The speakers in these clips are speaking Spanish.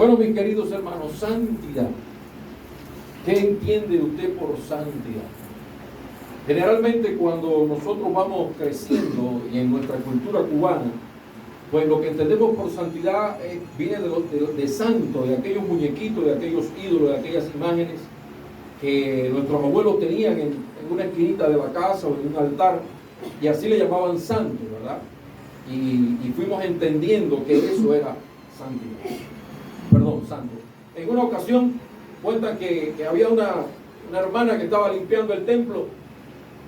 Bueno, mis queridos hermanos, santidad. ¿Qué entiende usted por santidad? Generalmente cuando nosotros vamos creciendo y en nuestra cultura cubana, pues lo que entendemos por santidad viene de santo, de aquellos muñequitos, de aquellos ídolos, de aquellas imágenes que nuestros abuelos tenían en una esquinita de la casa o en un altar, y así le llamaban santo, ¿verdad? Y fuimos entendiendo que eso era santidad. Perdón, santo. En una ocasión cuentan que había una hermana que estaba limpiando el templo,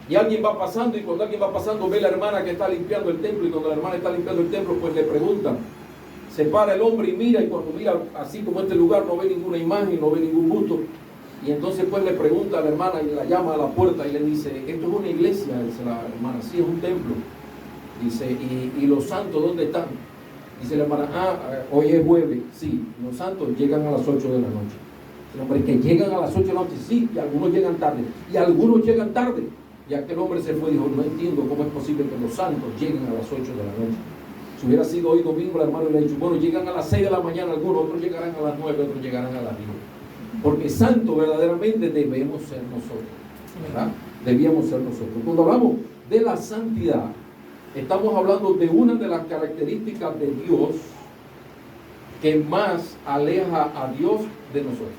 y alguien va pasando, y cuando alguien va pasando ve a la hermana que está limpiando el templo, y cuando la hermana está limpiando el templo, pues le preguntan. Se para el hombre y mira, y cuando mira así como este lugar no ve ninguna imagen, no ve ningún busto, y entonces pues le pregunta a la hermana y la llama a la puerta y le dice: esto es una iglesia. Dice la hermana: sí, es un templo. Dice: ¿y los santos dónde están? Dice la hermana: hoy es jueves. Sí, los santos llegan a las 8 de la noche. El hombre: que llegan a las 8 de la noche. Sí, y algunos llegan tarde, y algunos llegan tarde. Y aquel hombre se fue y dijo: no entiendo cómo es posible que los santos lleguen a las 8 de la noche. Si hubiera sido hoy domingo, la hermana le hubiera dicho: bueno, llegan a las 6 de la mañana algunos, otros llegarán a las 9, otros llegarán a las 10. Porque santo verdaderamente debemos ser nosotros, ¿verdad? Debíamos ser nosotros. Cuando hablamos de la santidad, estamos hablando de una de las características de Dios que más aleja a Dios de nosotros.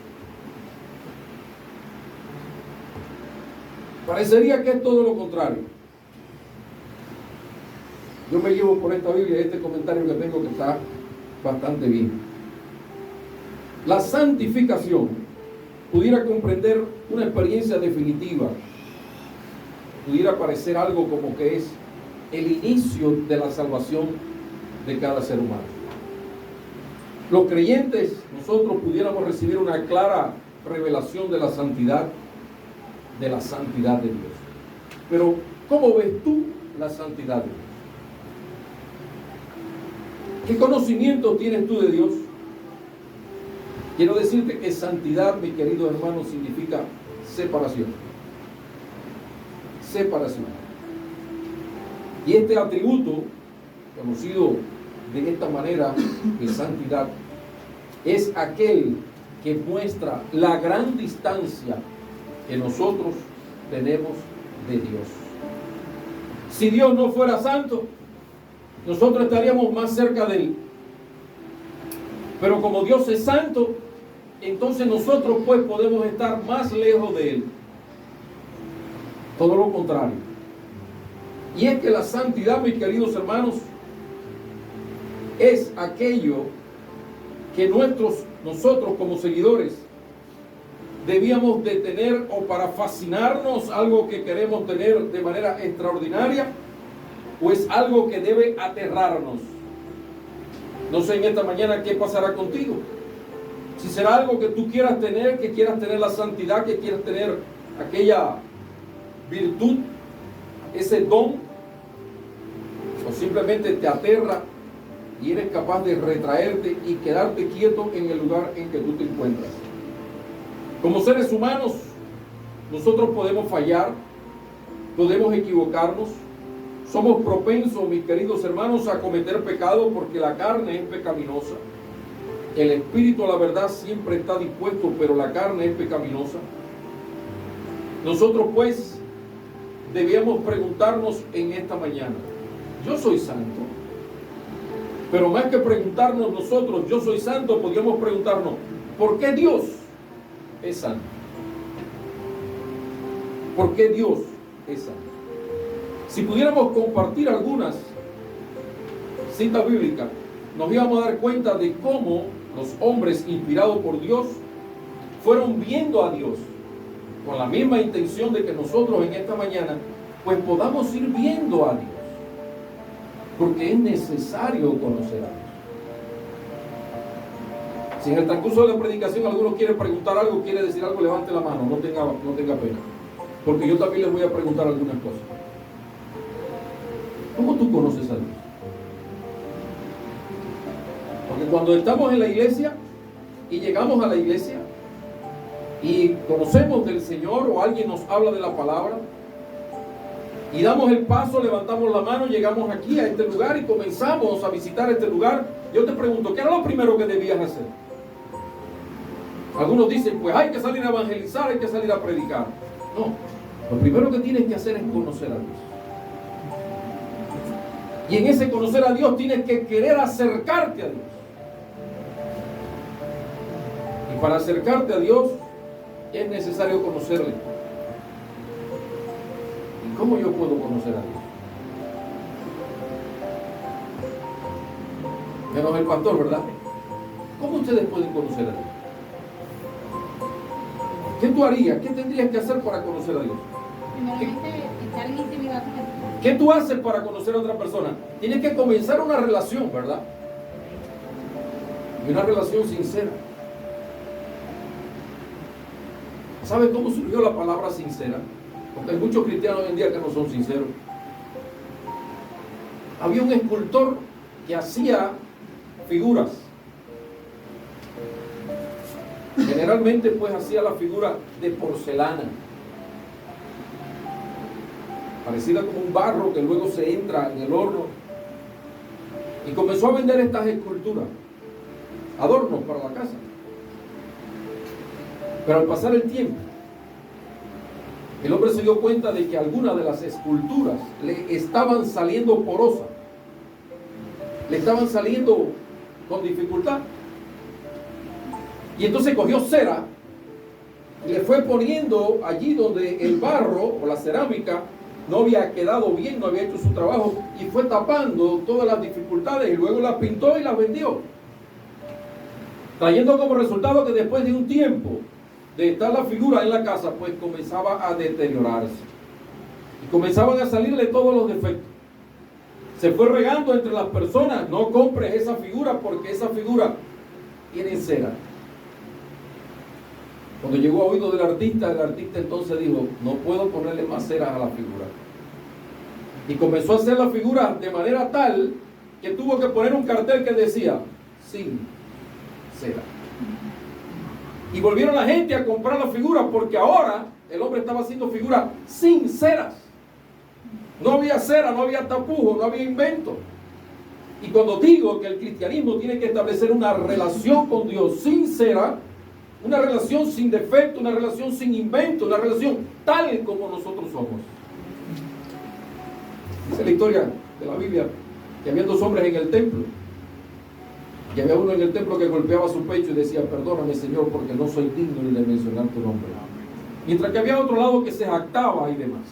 Parecería que es todo lo contrario. Yo me llevo por esta Biblia este comentario que tengo, que está bastante bien. La santificación pudiera comprender una experiencia definitiva, pudiera parecer algo como que es el inicio de la salvación de cada ser humano. Los creyentes, nosotros pudiéramos recibir una clara revelación de la santidad de Dios. Pero, ¿cómo ves tú la santidad de Dios? ¿Qué conocimiento tienes tú de Dios? Quiero decirte que santidad, mi querido hermano, significa separación. Separación. Y este atributo, conocido de esta manera, de santidad, es aquel que muestra la gran distancia que nosotros tenemos de Dios. Si Dios no fuera santo, nosotros estaríamos más cerca de Él. Pero como Dios es santo, entonces nosotros pues podemos estar más lejos de Él. Todo lo contrario. Y es que la santidad, mis queridos hermanos, es aquello que nosotros como seguidores debíamos de tener, o para fascinarnos, algo que queremos tener de manera extraordinaria, o es algo que debe aterrarnos. No sé en esta mañana qué pasará contigo. Si será algo que tú quieras tener, que quieras tener la santidad, que quieras tener aquella virtud, ese don, o simplemente te aterra y eres capaz de retraerte y quedarte quieto en el lugar en que tú te encuentras. Como seres humanos, nosotros podemos fallar, podemos equivocarnos, somos propensos, mis queridos hermanos, a cometer pecado, porque la carne es pecaminosa. El espíritu, la verdad, siempre está dispuesto, pero la carne es pecaminosa. Nosotros pues debíamos preguntarnos en esta mañana: ¿yo soy santo? Pero más que preguntarnos nosotros, ¿yo soy santo?, podríamos preguntarnos: ¿por qué Dios es santo? ¿Por qué Dios es santo? Si pudiéramos compartir algunas citas bíblicas, nos íbamos a dar cuenta de cómo los hombres inspirados por Dios fueron viendo a Dios con la misma intención de que nosotros en esta mañana pues podamos ir viendo a Dios, porque es necesario conocer a Dios. Si en el transcurso de la predicación alguno quiere preguntar algo, quiere decir algo, levante la mano, no tenga pena, porque yo también les voy a preguntar algunas cosas. ¿Cómo tú conoces a Dios? Porque cuando estamos en la iglesia y llegamos a la iglesia y conocemos del Señor, o alguien nos habla de la palabra y damos el paso, levantamos la mano, llegamos aquí a este lugar y comenzamos a visitar este lugar, yo te pregunto: ¿qué era lo primero que debías hacer? Algunos dicen, pues hay que salir a evangelizar, hay que salir a predicar. No, lo primero que tienes que hacer es conocer a Dios. Y en ese conocer a Dios tienes que querer acercarte a Dios. Y para acercarte a Dios es necesario conocerle. ¿Y cómo yo puedo conocer a Dios? Menos el pastor, ¿verdad? ¿Cómo ustedes pueden conocer a Dios? ¿Qué tú harías? ¿Qué tendrías que hacer para conocer a Dios? Primeramente, estar en intimidad con Él. ¿Qué tú haces para conocer a otra persona? Tienes que comenzar una relación, ¿verdad? Y una relación sincera. ¿Sabes cómo surgió la palabra sincera? Porque hay muchos cristianos hoy en día que no son sinceros. Había un escultor que hacía figuras. Generalmente pues hacía la figura de porcelana, parecida como un barro que luego se entra en el horno, y comenzó a vender estas esculturas, adornos para la casa. Pero al pasar el tiempo, el hombre se dio cuenta de que algunas de las esculturas le estaban saliendo porosas, le estaban saliendo con dificultad. Y entonces cogió cera y le fue poniendo allí donde el barro o la cerámica no había quedado bien, no había hecho su trabajo, y fue tapando todas las dificultades, y luego las pintó y las vendió, trayendo como resultado que después de un tiempo de estar la figura en la casa, pues comenzaba a deteriorarse y comenzaban a salirle todos los defectos. Se fue regando entre las personas: no compres esa figura porque esa figura tiene cera. Cuando llegó a oído del artista, el artista entonces dijo: no puedo ponerle más cera a la figura. Y comenzó a hacer la figura de manera tal que tuvo que poner un cartel que decía: sin cera. Y volvieron la gente a comprar la figura, porque ahora el hombre estaba haciendo figuras sin ceras. No había cera, no había tapujo, no había invento. Y cuando digo que el cristianismo tiene que establecer una relación con Dios sin cera, una relación sin defecto, una relación sin invento, una relación tal como nosotros somos. Dice la historia de la Biblia que había dos hombres en el templo, y había uno en el templo que golpeaba su pecho y decía: perdóname, Señor, porque no soy digno ni de mencionar tu nombre. Mientras que había otro lado que se jactaba y demás.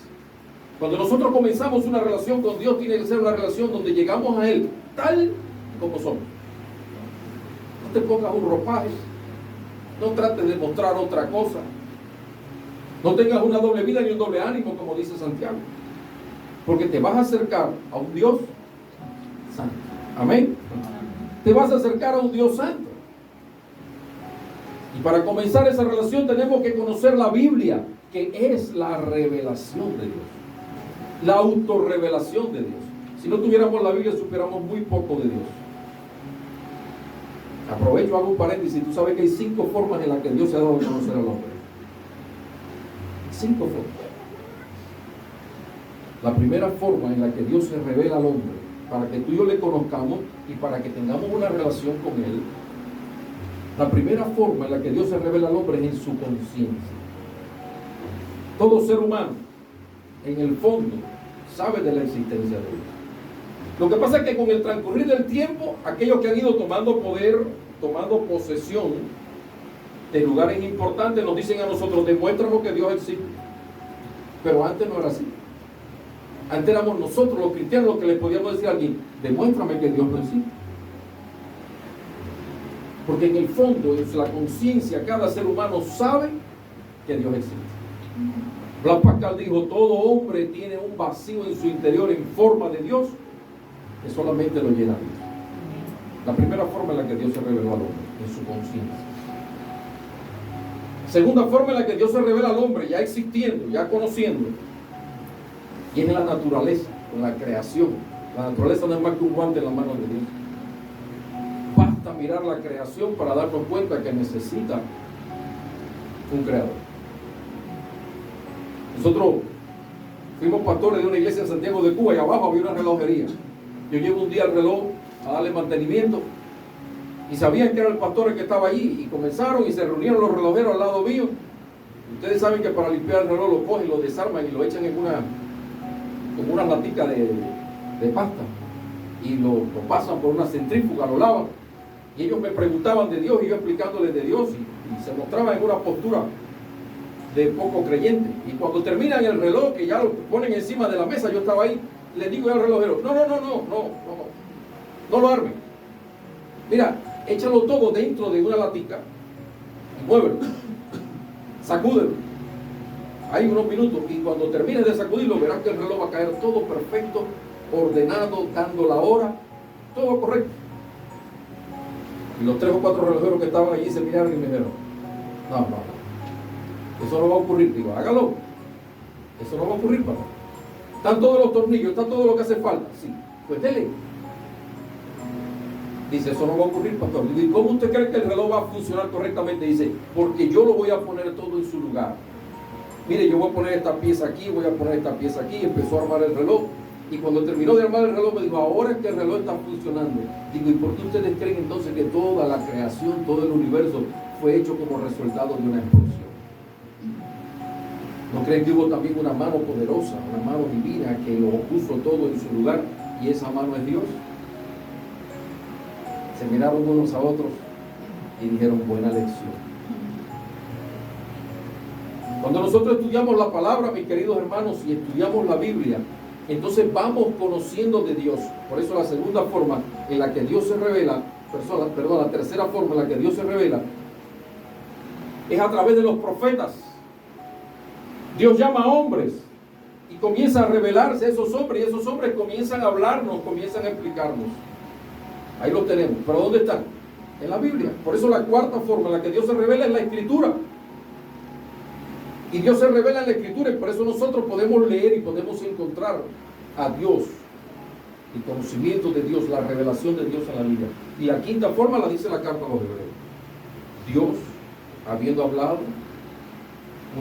Cuando nosotros comenzamos una relación con Dios, tiene que ser una relación donde llegamos a Él tal como somos. No te pongas un ropaje, no trates de mostrar otra cosa, no tengas una doble vida ni un doble ánimo, como dice Santiago, porque te vas a acercar a un Dios santo. Amén. Te vas a acercar a un Dios santo. Y para comenzar esa relación tenemos que conocer la Biblia, que es la revelación de Dios, la autorrevelación de Dios. Si no tuviéramos la Biblia, supiéramos muy poco de Dios. Aprovecho, hago un paréntesis. Tú sabes que hay 5 formas en las que Dios se ha dado a conocer al hombre. 5 formas. La primera forma en la que Dios se revela al hombre, para que tú y yo le conozcamos y para que tengamos una relación con Él, la primera forma en la que Dios se revela al hombre es en su conciencia. Todo ser humano, en el fondo, sabe de la existencia de Dios. Lo que pasa es que con el transcurrir del tiempo, aquellos que han ido tomando poder, tomando posesión de lugares importantes, nos dicen a nosotros: demuéstranos que Dios existe. Pero antes no era así. Antes éramos nosotros los cristianos los que le podíamos decir a alguien: demuéstrame que Dios no existe. Porque en el fondo, en la conciencia, cada ser humano sabe que Dios existe. Blas Pascal dijo: todo hombre tiene un vacío en su interior en forma de Dios, que solamente lo llena Dios. La primera forma en la que Dios se reveló al hombre, en su conciencia. Segunda forma en la que Dios se revela al hombre, ya existiendo, ya conociendo, y es en la naturaleza, en la creación. La naturaleza no es más que un guante en la mano de Dios. Basta mirar la creación para darnos cuenta que necesita un creador. Nosotros fuimos pastores de una iglesia en Santiago de Cuba, y abajo había una relojería. Yo llevo un día al reloj a darle mantenimiento, y sabían que era el pastor el que estaba allí, y comenzaron y se reunieron los relojeros al lado mío. Ustedes saben que para limpiar el reloj lo cogen, lo desarman y lo echan en una latica de pasta, y lo pasan por una centrífuga, lo lavan, y ellos me preguntaban de Dios y yo explicándoles de Dios, y se mostraban en una postura de poco creyente. Y cuando terminan el reloj, que ya lo ponen encima de la mesa, yo estaba ahí, les digo al relojero, no lo armen, mira, échalo todo dentro de una latica y muévelo, sacúdelo, hay unos minutos, y cuando termines de sacudirlo verás que el reloj va a caer todo perfecto, ordenado, dando la hora, todo correcto. Y los 3 o 4 relojeros que estaban allí se miraron y me dijeron, no, eso no va a ocurrir. Digo, hágalo, eso no va a ocurrir, papá. Están todos los tornillos, está todo lo que hace falta. Sí, pues dele. Dice, eso no va a ocurrir, pastor. Digo, ¿y cómo usted cree que el reloj va a funcionar correctamente? Dice, porque yo lo voy a poner todo en su lugar. Mire, yo voy a poner esta pieza aquí, voy a poner esta pieza aquí. Empezó a armar el reloj. Y cuando terminó de armar el reloj me dijo, ahora es que el reloj está funcionando. Digo, ¿y por qué ustedes creen entonces que toda la creación, todo el universo fue hecho como resultado de una explosión? ¿No creen que hubo también una mano poderosa, una mano divina que lo puso todo en su lugar, y esa mano es Dios? Se miraron unos a otros y dijeron, buena lección. Cuando nosotros estudiamos la palabra, mis queridos hermanos, y estudiamos la Biblia, entonces vamos conociendo de Dios. Por eso la segunda forma en la que Dios se revela, la tercera forma en la que Dios se revela, es a través de los profetas. Dios llama a hombres y comienza a revelarse a esos hombres, y esos hombres comienzan a hablarnos, comienzan a explicarnos. Ahí lo tenemos. ¿Pero dónde están? En la Biblia. Por eso la cuarta forma en la que Dios se revela es la Escritura. Y Dios se revela en la Escritura, y por eso nosotros podemos leer y podemos encontrar a Dios, el conocimiento de Dios, la revelación de Dios en la Biblia. Y la quinta forma la dice la carta a los Hebreos. Dios, habiendo hablado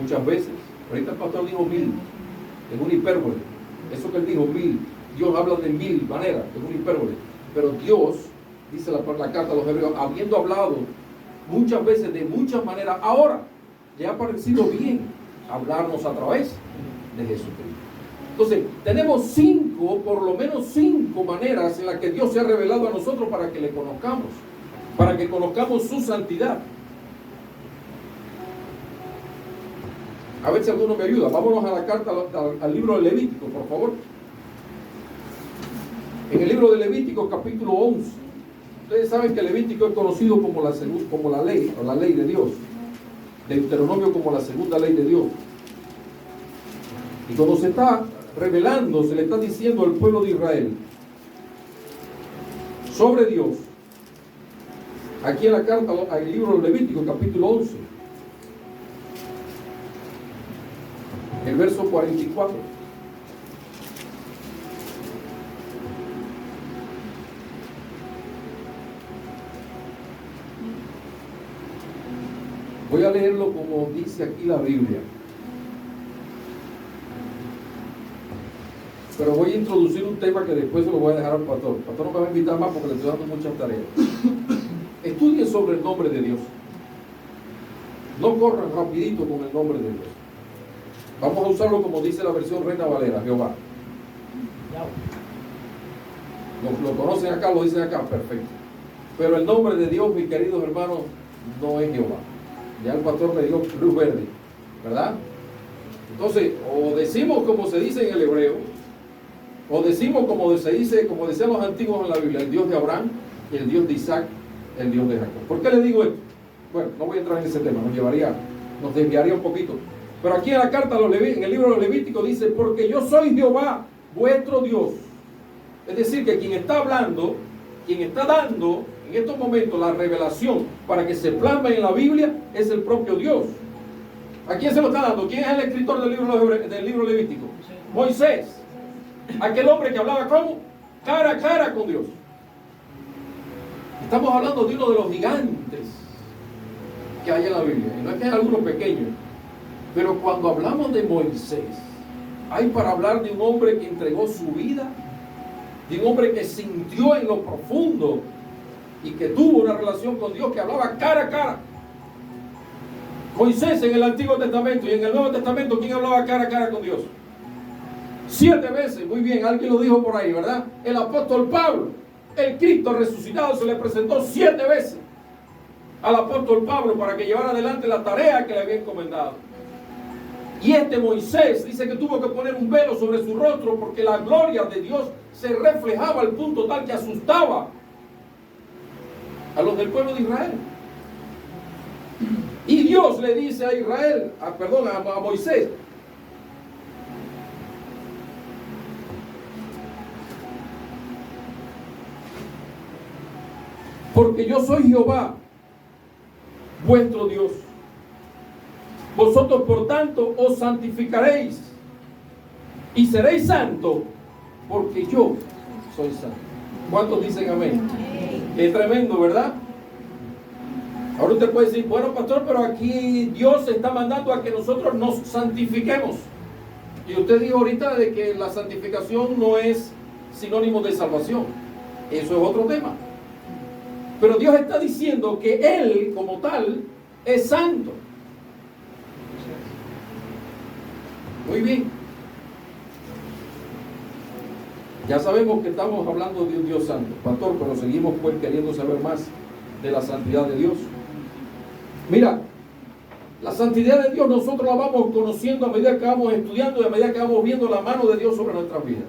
muchas veces, ahorita el pastor dijo 1000, es una hipérbole. Eso que él dijo 1000, Dios habla de 1000 maneras, es una hipérbole. Pero Dios, dice la carta a los Hebreos, habiendo hablado muchas veces de muchas maneras, ahora le ha parecido bien hablarnos a través de Jesucristo. Entonces, tenemos por lo menos 5 maneras en las que Dios se ha revelado a nosotros para que le conozcamos, para que conozcamos su santidad. A ver si alguno me ayuda. Vámonos a la carta, al libro de Levítico, por favor. En el libro de Levítico, capítulo 11. Ustedes saben que Levítico es conocido como la ley, o la ley de Dios. Deuteronomio como la segunda ley de Dios. Y cuando se está revelando, se le está diciendo al pueblo de Israel sobre Dios, aquí en la carta, al libro de Levítico, capítulo 11, el verso 44. Voy a leerlo como dice aquí la Biblia. Pero voy a introducir un tema que después se lo voy a dejar al pastor. El pastor no me va a invitar más porque le estoy dando muchas tareas. Estudien sobre el nombre de Dios. No corran rapidito con el nombre de Dios. Vamos a usarlo como dice la versión Reina Valera, Jehová. Lo conocen acá, lo dicen acá, perfecto. Pero el nombre de Dios, mis queridos hermanos, no es Jehová. Ya el pastor me dio luz verde, ¿verdad? Entonces, o decimos como se dice en el hebreo, o decimos como se dice, como decían los antiguos en la Biblia, el Dios de Abraham, el Dios de Isaac, el Dios de Jacob. ¿Por qué les digo esto? Bueno, no voy a entrar en ese tema, nos desviaría un poquito. Pero aquí en la carta, en el libro de los Levíticos dice, porque yo soy Jehová, vuestro Dios. Es decir, que quien está hablando, quien está dando en estos momentos la revelación para que se plasme en la Biblia es el propio Dios. ¿A quién se lo está dando? ¿Quién es el escritor del libro Levítico? Moisés. Aquel hombre que hablaba ¿cómo? Cara a cara con Dios. Estamos hablando de uno de los gigantes que hay en la Biblia. Y no es que es alguno pequeño. Pero cuando hablamos de Moisés, hay para hablar de un hombre que entregó su vida, de un hombre que sintió en lo profundo y que tuvo una relación con Dios, que hablaba cara a cara. Moisés en el Antiguo Testamento y en el Nuevo Testamento, ¿quién hablaba cara a cara con Dios? 7 veces, muy bien, alguien lo dijo por ahí, ¿verdad? El apóstol Pablo, el Cristo resucitado, se le presentó 7 veces al apóstol Pablo para que llevara adelante la tarea que le había encomendado. Y este Moisés dice que tuvo que poner un velo sobre su rostro porque la gloria de Dios se reflejaba al punto tal que asustaba a los del pueblo de Israel. Y Dios le dice a Israel, a Moisés, porque yo soy Jehová, vuestro Dios. Vosotros, por tanto, os santificaréis y seréis santos, porque yo soy santo. ¿Cuántos dicen amén? Es tremendo, ¿verdad? Ahora usted puede decir, bueno, pastor, pero aquí Dios está mandando a que nosotros nos santifiquemos. Y usted dijo ahorita de que la santificación no es sinónimo de salvación. Eso es otro tema. Pero Dios está diciendo que Él, como tal, es santo. Muy bien. Ya sabemos que estamos hablando de un Dios santo, pastor, pero seguimos pues queriendo saber más de la santidad de Dios. Mira, la santidad de Dios nosotros la vamos conociendo a medida que vamos estudiando y a medida que vamos viendo la mano de Dios sobre nuestras vidas.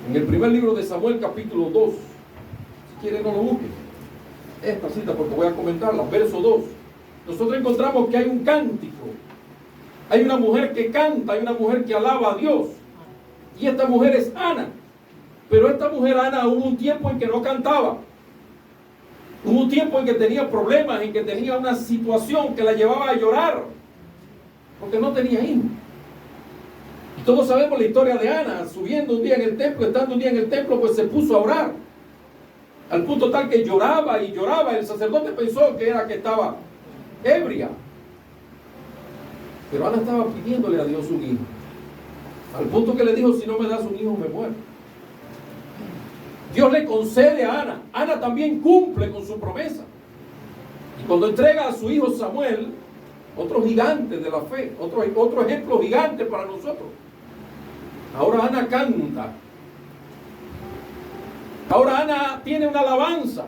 En el primer libro de Samuel, capítulo 2, si quieren no lo busquen, esta cita porque voy a comentarla, verso 2. Nosotros encontramos que hay un cántico, hay una mujer que canta, hay una mujer que alaba a Dios. Y esta mujer es Ana. Pero esta mujer Ana hubo un tiempo en que no cantaba. Hubo un tiempo en que tenía problemas, en que tenía una situación que la llevaba a llorar, porque no tenía hijos. Y todos sabemos la historia de Ana, subiendo un día en el templo, estando un día en el templo, pues se puso a orar. Al punto tal que lloraba y lloraba. El sacerdote pensó que era que estaba ebria. Pero Ana estaba pidiéndole a Dios un hijo. Al punto que le dijo, si no me das un hijo me muero. Dios le concede a Ana. Ana también cumple con su promesa. Y cuando entrega a su hijo Samuel, otro gigante de la fe, otro ejemplo gigante para nosotros. Ahora Ana canta. Ahora Ana tiene una alabanza.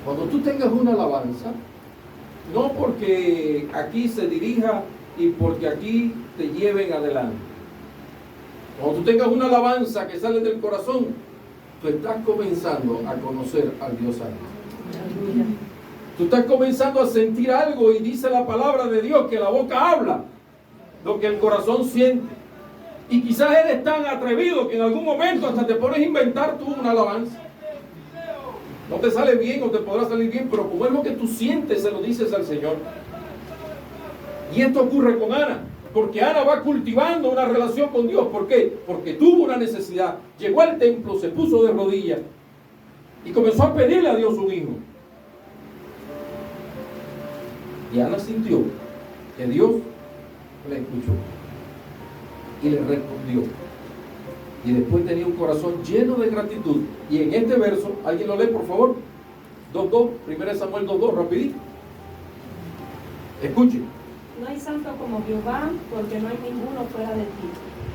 Cuando tú tengas una alabanza, no porque aquí se dirija y porque aquí te lleven adelante. Cuando tú tengas una alabanza que sale del corazón, tú estás comenzando a conocer al Dios santo. Tú estás comenzando a sentir algo y dice la palabra de Dios que la boca habla lo que el corazón siente. Y quizás eres tan atrevido que en algún momento hasta te pones a inventar tú una alabanza. No te sale bien o te podrá salir bien, pero como es lo que tú sientes, se lo dices al Señor. Y esto ocurre con Ana, porque Ana va cultivando una relación con Dios. ¿Por qué? Porque tuvo una necesidad, llegó al templo, se puso de rodillas y comenzó a pedirle a Dios un hijo. Y Ana sintió que Dios le escuchó y le respondió. Y después tenía un corazón lleno de gratitud. Y en este verso, ¿alguien lo lee por favor? 2.2, 1 Samuel 2.2, rapidito. Escuche. No hay santo como Jehová, porque no hay ninguno fuera de ti,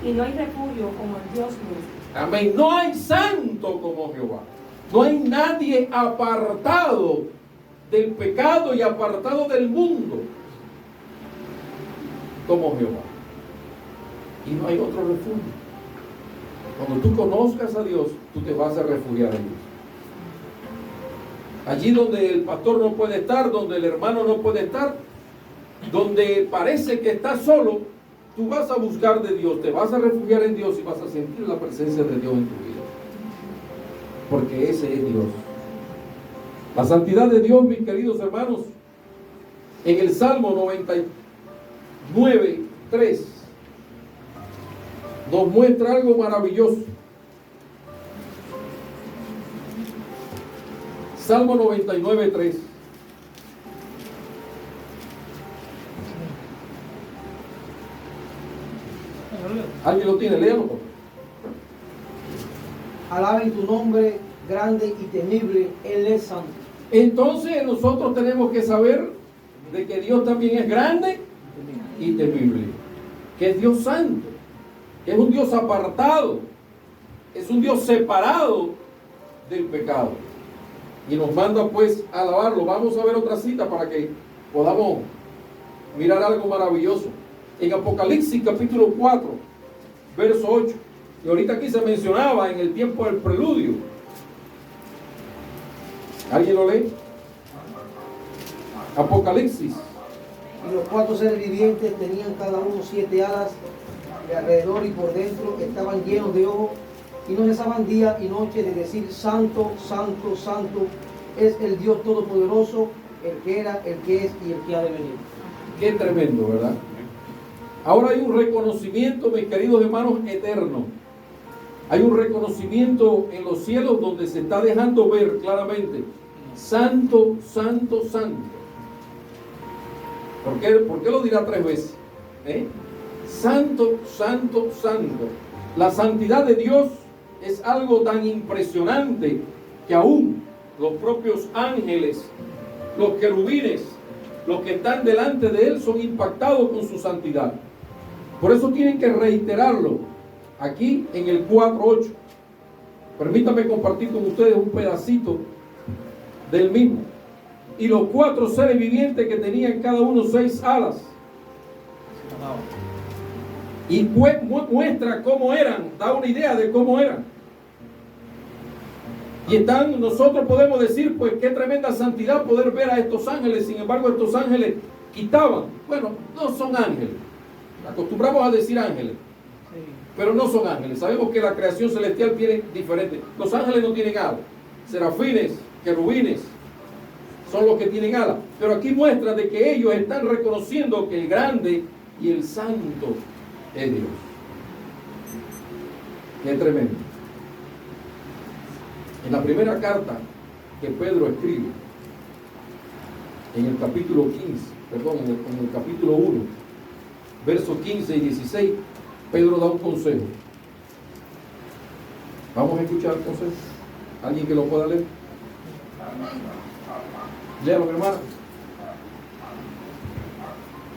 y no hay refugio como el Dios nuestro. Amén. No hay santo como Jehová. No hay nadie apartado del pecado y apartado del mundo como Jehová. Y no hay otro refugio. Cuando tú conozcas a Dios, tú te vas a refugiar en Dios. Allí donde el pastor no puede estar, donde el hermano no puede estar, donde parece que estás solo, tú vas a buscar de Dios, te vas a refugiar en Dios y vas a sentir la presencia de Dios en tu vida. Porque ese es Dios. La santidad de Dios, mis queridos hermanos, en el Salmo 99:3 nos muestra algo maravilloso. Salmo 99:3. ¿Alguien lo tiene? Léalo. Alaben tu nombre, grande y temible, Él es santo. Entonces nosotros tenemos que saber de que Dios también es grande y temible, que es Dios santo, que es un Dios apartado, es un Dios separado del pecado, y nos manda pues a alabarlo. Vamos a ver otra cita para que podamos mirar algo maravilloso en Apocalipsis capítulo 4 verso 8, y ahorita aquí se mencionaba en el tiempo del preludio. ¿Alguien lo lee? Apocalipsis. Y los 4 seres vivientes tenían cada uno 7 alas, de alrededor y por dentro estaban llenos de ojos, y no cesaban día y noche de decir: Santo, santo, santo es el Dios Todopoderoso, el que era, el que es y el que ha de venir. Qué tremendo, ¿verdad? Ahora hay un reconocimiento, mis queridos hermanos, eterno. Hay un reconocimiento en los cielos donde se está dejando ver claramente: santo, santo, santo. ¿Por qué lo dirá 3 veces? Santo, santo, santo. La santidad de Dios es algo tan impresionante que aún los propios ángeles, los querubines, los que están delante de Él, son impactados con su santidad. Por eso tienen que reiterarlo aquí en el 4.8. Permítanme compartir con ustedes un pedacito del mismo. Y los 4 seres vivientes que tenían cada uno 6 alas. Y muestra cómo eran, da una idea de cómo eran. Y nosotros podemos decir, pues qué tremenda santidad poder ver a estos ángeles. Sin embargo, estos ángeles quitaban. Bueno, no son ángeles. Acostumbramos a decir ángeles, pero no son ángeles. Sabemos que la creación celestial viene diferente. Los ángeles no tienen alas. Serafines, querubines, son los que tienen alas. Pero aquí muestra de que ellos están reconociendo que el grande y el santo es Dios. Qué tremendo. En la primera carta que Pedro escribe, en el capítulo 15, perdón, en el capítulo 1, versos 15 y 16, Pedro da un consejo. Vamos a escuchar el consejo. ¿Alguien que lo pueda leer? Léalo, mi hermana.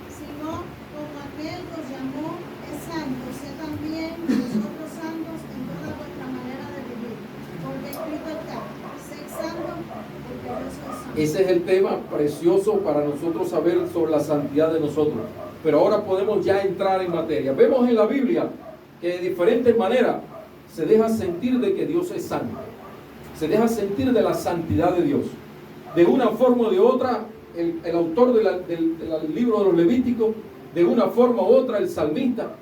Sino como aquel que os llamó es santo, sé también vosotros santos en toda vuestra manera de vivir. Porque escrito está: sed santos, porque yo soy santo. Ese es el tema precioso para nosotros saber sobre la santidad de nosotros. Pero ahora podemos ya entrar en materia. Vemos en la Biblia que de diferentes maneras se deja sentir de que Dios es santo. Se deja sentir de la santidad de Dios. De una forma o de otra, el autor del libro de los Levíticos, de una forma u otra el salmista,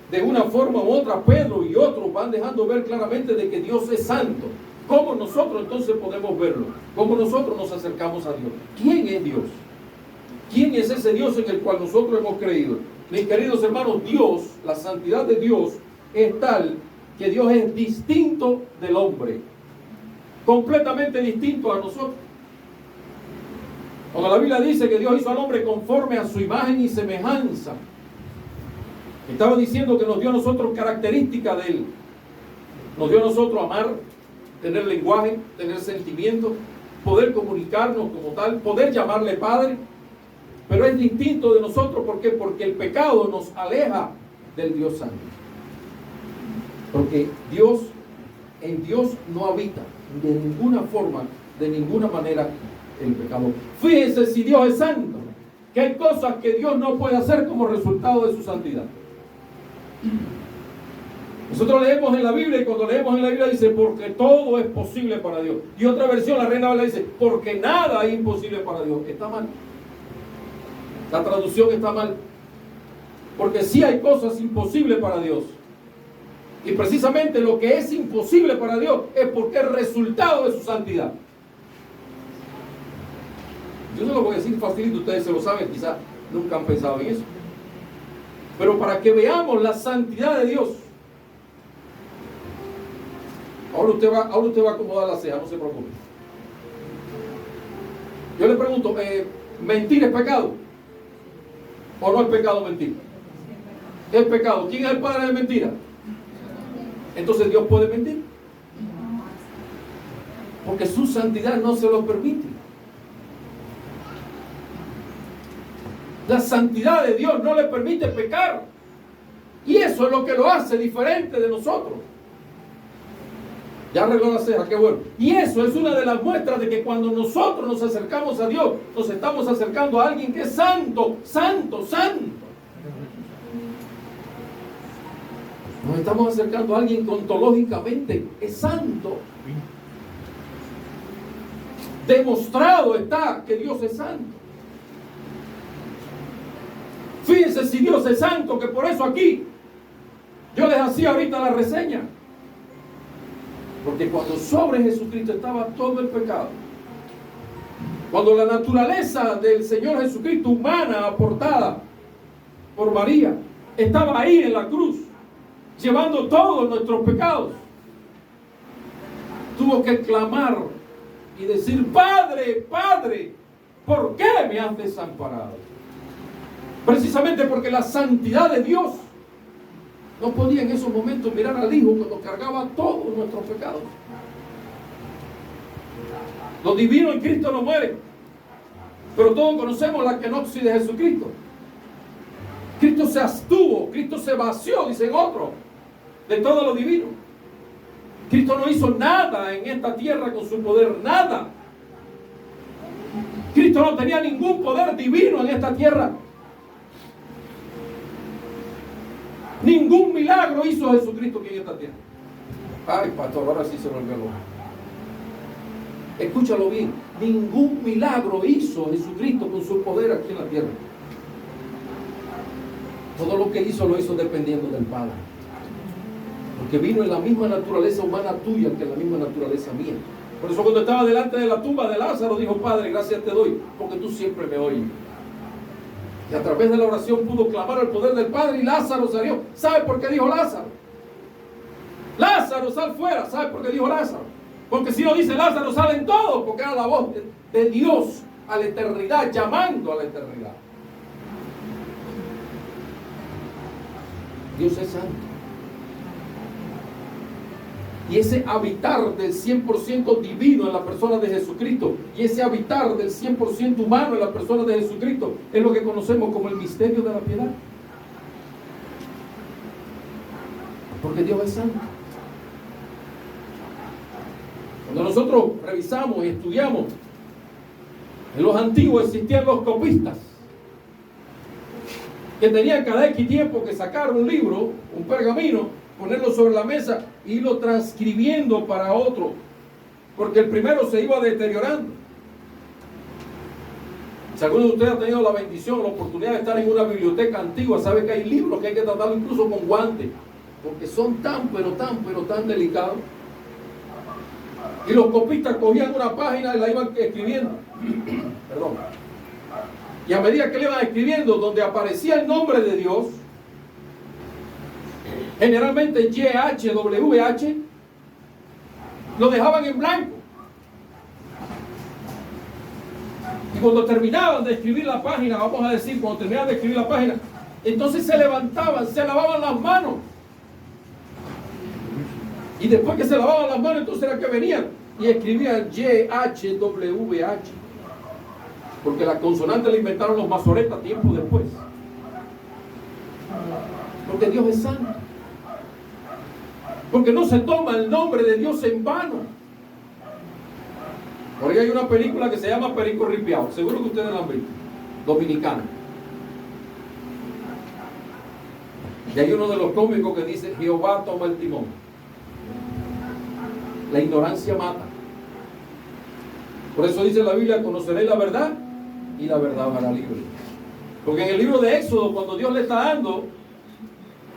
de una forma u otra Pedro y otros van dejando ver claramente de que Dios es santo. ¿Cómo nosotros entonces podemos verlo? ¿Cómo nosotros nos acercamos a Dios? ¿Quién es Dios? ¿Quién es ese Dios en el cual nosotros hemos creído? Mis queridos hermanos, Dios, la santidad de Dios es tal que Dios es distinto del hombre, completamente distinto a nosotros. Cuando la Biblia dice que Dios hizo al hombre conforme a su imagen y semejanza, estaba diciendo que nos dio a nosotros características de Él. Nos dio a nosotros amar, tener lenguaje, tener sentimientos, poder comunicarnos como tal, poder llamarle Padre. Pero es distinto de nosotros. ¿Por qué? Porque el pecado nos aleja del Dios santo. Porque en Dios no habita de ninguna forma, de ninguna manera el pecado. Fíjense, si Dios es santo, que hay cosas que Dios no puede hacer como resultado de su santidad. Nosotros leemos en la Biblia, y cuando leemos en la Biblia dice: porque todo es posible para Dios. Y otra versión, la Reina Valera, dice: porque nada es imposible para Dios. Está mal. La traducción está mal. Porque sí hay cosas imposibles para Dios. Y precisamente lo que es imposible para Dios es porque es resultado de su santidad. Yo se lo voy a decir facilito, ustedes se lo saben, quizás nunca han pensado en eso. Pero para que veamos la santidad de Dios. Ahora usted va a acomodar la ceja, no se preocupe. Yo le pregunto, ¿mentir es pecado? ¿O no es pecado mentir? Es pecado. ¿Quién es el padre de mentira? Entonces Dios puede mentir. Porque su santidad no se lo permite. La santidad de Dios no le permite pecar. Y eso es lo que lo hace diferente de nosotros. Ya arregló la ceja, qué bueno. Y eso es una de las muestras de que cuando nosotros nos acercamos a Dios, nos estamos acercando a alguien que es santo, santo, santo. Nos estamos acercando a alguien que ontológicamente es santo. Demostrado está que Dios es santo. Fíjense si Dios es santo, que por eso aquí yo les hacía ahorita la reseña. Porque cuando sobre Jesucristo estaba todo el pecado, cuando la naturaleza del Señor Jesucristo humana aportada por María estaba ahí en la cruz, llevando todos nuestros pecados, tuvo que clamar y decir: Padre, Padre, ¿por qué me has desamparado? Precisamente porque la santidad de Dios no podía en esos momentos mirar al Hijo cuando cargaba todos nuestros pecados. Lo divino en Cristo no muere, pero todos conocemos la kenosis de Jesucristo. Cristo se abstuvo, Cristo se vació, dicen otros, de todo lo divino. Cristo no hizo nada en esta tierra con su poder, nada. Cristo no tenía ningún poder divino en esta tierra. Ningún milagro hizo Jesucristo aquí en esta tierra. Ay, pastor, ahora sí se volvió loco. Escúchalo bien. Ningún milagro hizo Jesucristo con su poder aquí en la tierra. Todo lo que hizo lo hizo dependiendo del Padre. Porque vino en la misma naturaleza humana tuya que en la misma naturaleza mía. Por eso cuando estaba delante de la tumba de Lázaro dijo: Padre, gracias te doy, porque tú siempre me oyes. Y a través de la oración pudo clamar el poder del Padre y Lázaro salió. ¿Sabe por qué dijo Lázaro? Lázaro, sal fuera. ¿Sabe por qué dijo Lázaro? Porque si no dice Lázaro, salen todos, porque era la voz de Dios a la eternidad, llamando a la eternidad. Dios es santo. Y ese habitar del 100% divino en la persona de Jesucristo y ese habitar del 100% humano en la persona de Jesucristo es lo que conocemos como el misterio de la piedad. Porque Dios es santo. Cuando nosotros revisamos y estudiamos, en los antiguos existían los copistas que tenían cada X tiempo que sacar un libro, un pergamino, ponerlo sobre la mesa e irlo transcribiendo para otro, porque el primero se iba deteriorando. Si alguno de ustedes ha tenido la bendición, la oportunidad de estar en una biblioteca antigua, sabe que hay libros que hay que tratarlo incluso con guantes, porque son tan delicados. Y los copistas cogían una página y la iban escribiendo. Perdón. Y a medida que le iban escribiendo, donde aparecía el nombre de Dios, generalmente YHWH, lo dejaban en blanco. Y cuando terminaban de escribir la página, vamos a decir, cuando terminaban de escribir la página, entonces se levantaban, se lavaban las manos. Y después que se lavaban las manos, entonces era que venían y escribían YHWH. Porque la consonante la inventaron los masoretas tiempo después. Porque Dios es santo. Porque no se toma el nombre de Dios en vano. Por ahí hay una película que se llama Perico Ripiao. Seguro que ustedes la han visto. Dominicana. Y hay uno de los cómicos que dice: Jehová toma el timón. La ignorancia mata. Por eso dice la Biblia: conoceréis la verdad y la verdad os hará libre. Porque en el libro de Éxodo, cuando Dios le está dando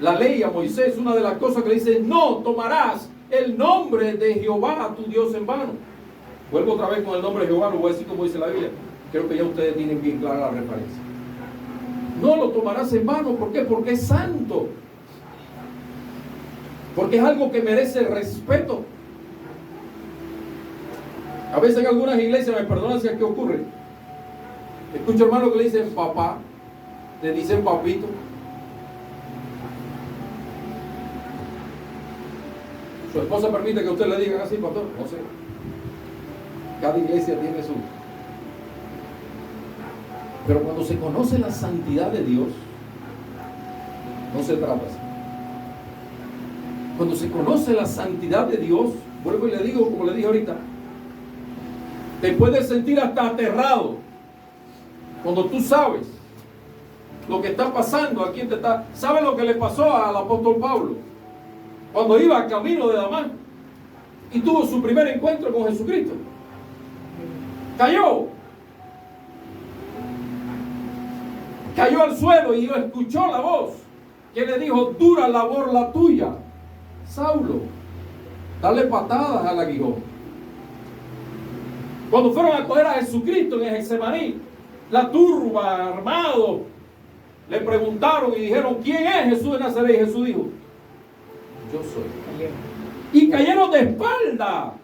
la ley a Moisés, una de las cosas que le dice: no tomarás el nombre de Jehová tu Dios en vano. Vuelvo otra vez con el nombre de Jehová, lo voy a decir como dice la Biblia. Creo que ya ustedes tienen bien clara la referencia. No lo tomarás en vano. ¿Por qué? Porque es santo. Porque es algo que merece respeto. A veces en algunas iglesias, me perdonan si aquí ocurre, escucho hermanos que le dicen papá, le dicen papito. ¿Su esposa permite que usted le diga así, pastor? No sé. Cada iglesia tiene su. Pero cuando se conoce la santidad de Dios, no se trata así. Cuando se conoce la santidad de Dios, vuelvo y le digo, como le dije ahorita, te puedes sentir hasta aterrado cuando tú sabes lo que está pasando a quien te está. ¿Sabes lo que le pasó al apóstol Pablo? Cuando iba camino de Damasco y tuvo su primer encuentro con Jesucristo. Cayó al suelo y escuchó la voz que le dijo: dura labor la tuya, Saulo, dale patadas al aguijón. Cuando fueron a coger a Jesucristo en Getsemaní, la turba, armados, le preguntaron y dijeron: ¿quién es Jesús de Nazaret? Y Jesús dijo: yo soy. Y cayeron de espalda.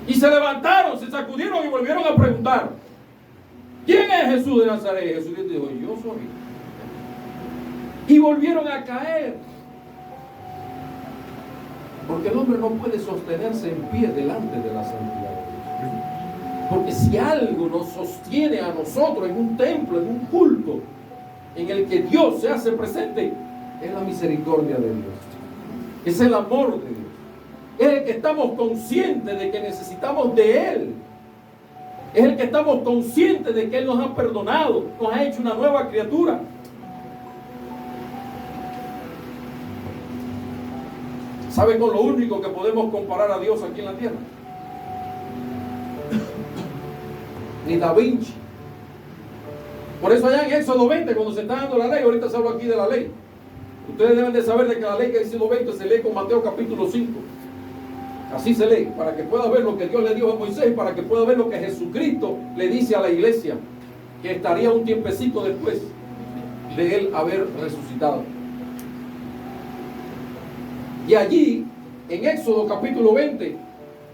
Y se levantaron, se sacudieron y volvieron a preguntar: ¿quién es Jesús de Nazaret? Y Jesús dijo: yo soy. Y volvieron a caer. Porque el hombre no puede sostenerse en pie delante de la santidad de Dios. Porque si algo nos sostiene a nosotros en un templo, en un culto, en el que Dios se hace presente, es la misericordia de Dios. Es el amor de Dios. Es el que estamos conscientes de que necesitamos de Él. Es el que estamos conscientes de que Él nos ha perdonado, nos ha hecho una nueva criatura. ¿Saben con lo único que podemos comparar a Dios aquí en la tierra? Ni Da Vinci. Por eso allá en Éxodo 20, cuando se está dando la ley, ahorita se habla aquí de la ley. Ustedes deben de saber de que la ley que dice Éxodo 20 se lee con Mateo capítulo 5. Así se lee, para que pueda ver lo que Dios le dijo a Moisés, para que pueda ver lo que Jesucristo le dice a la iglesia, que estaría un tiempecito después de Él haber resucitado. Y allí, en Éxodo capítulo 20,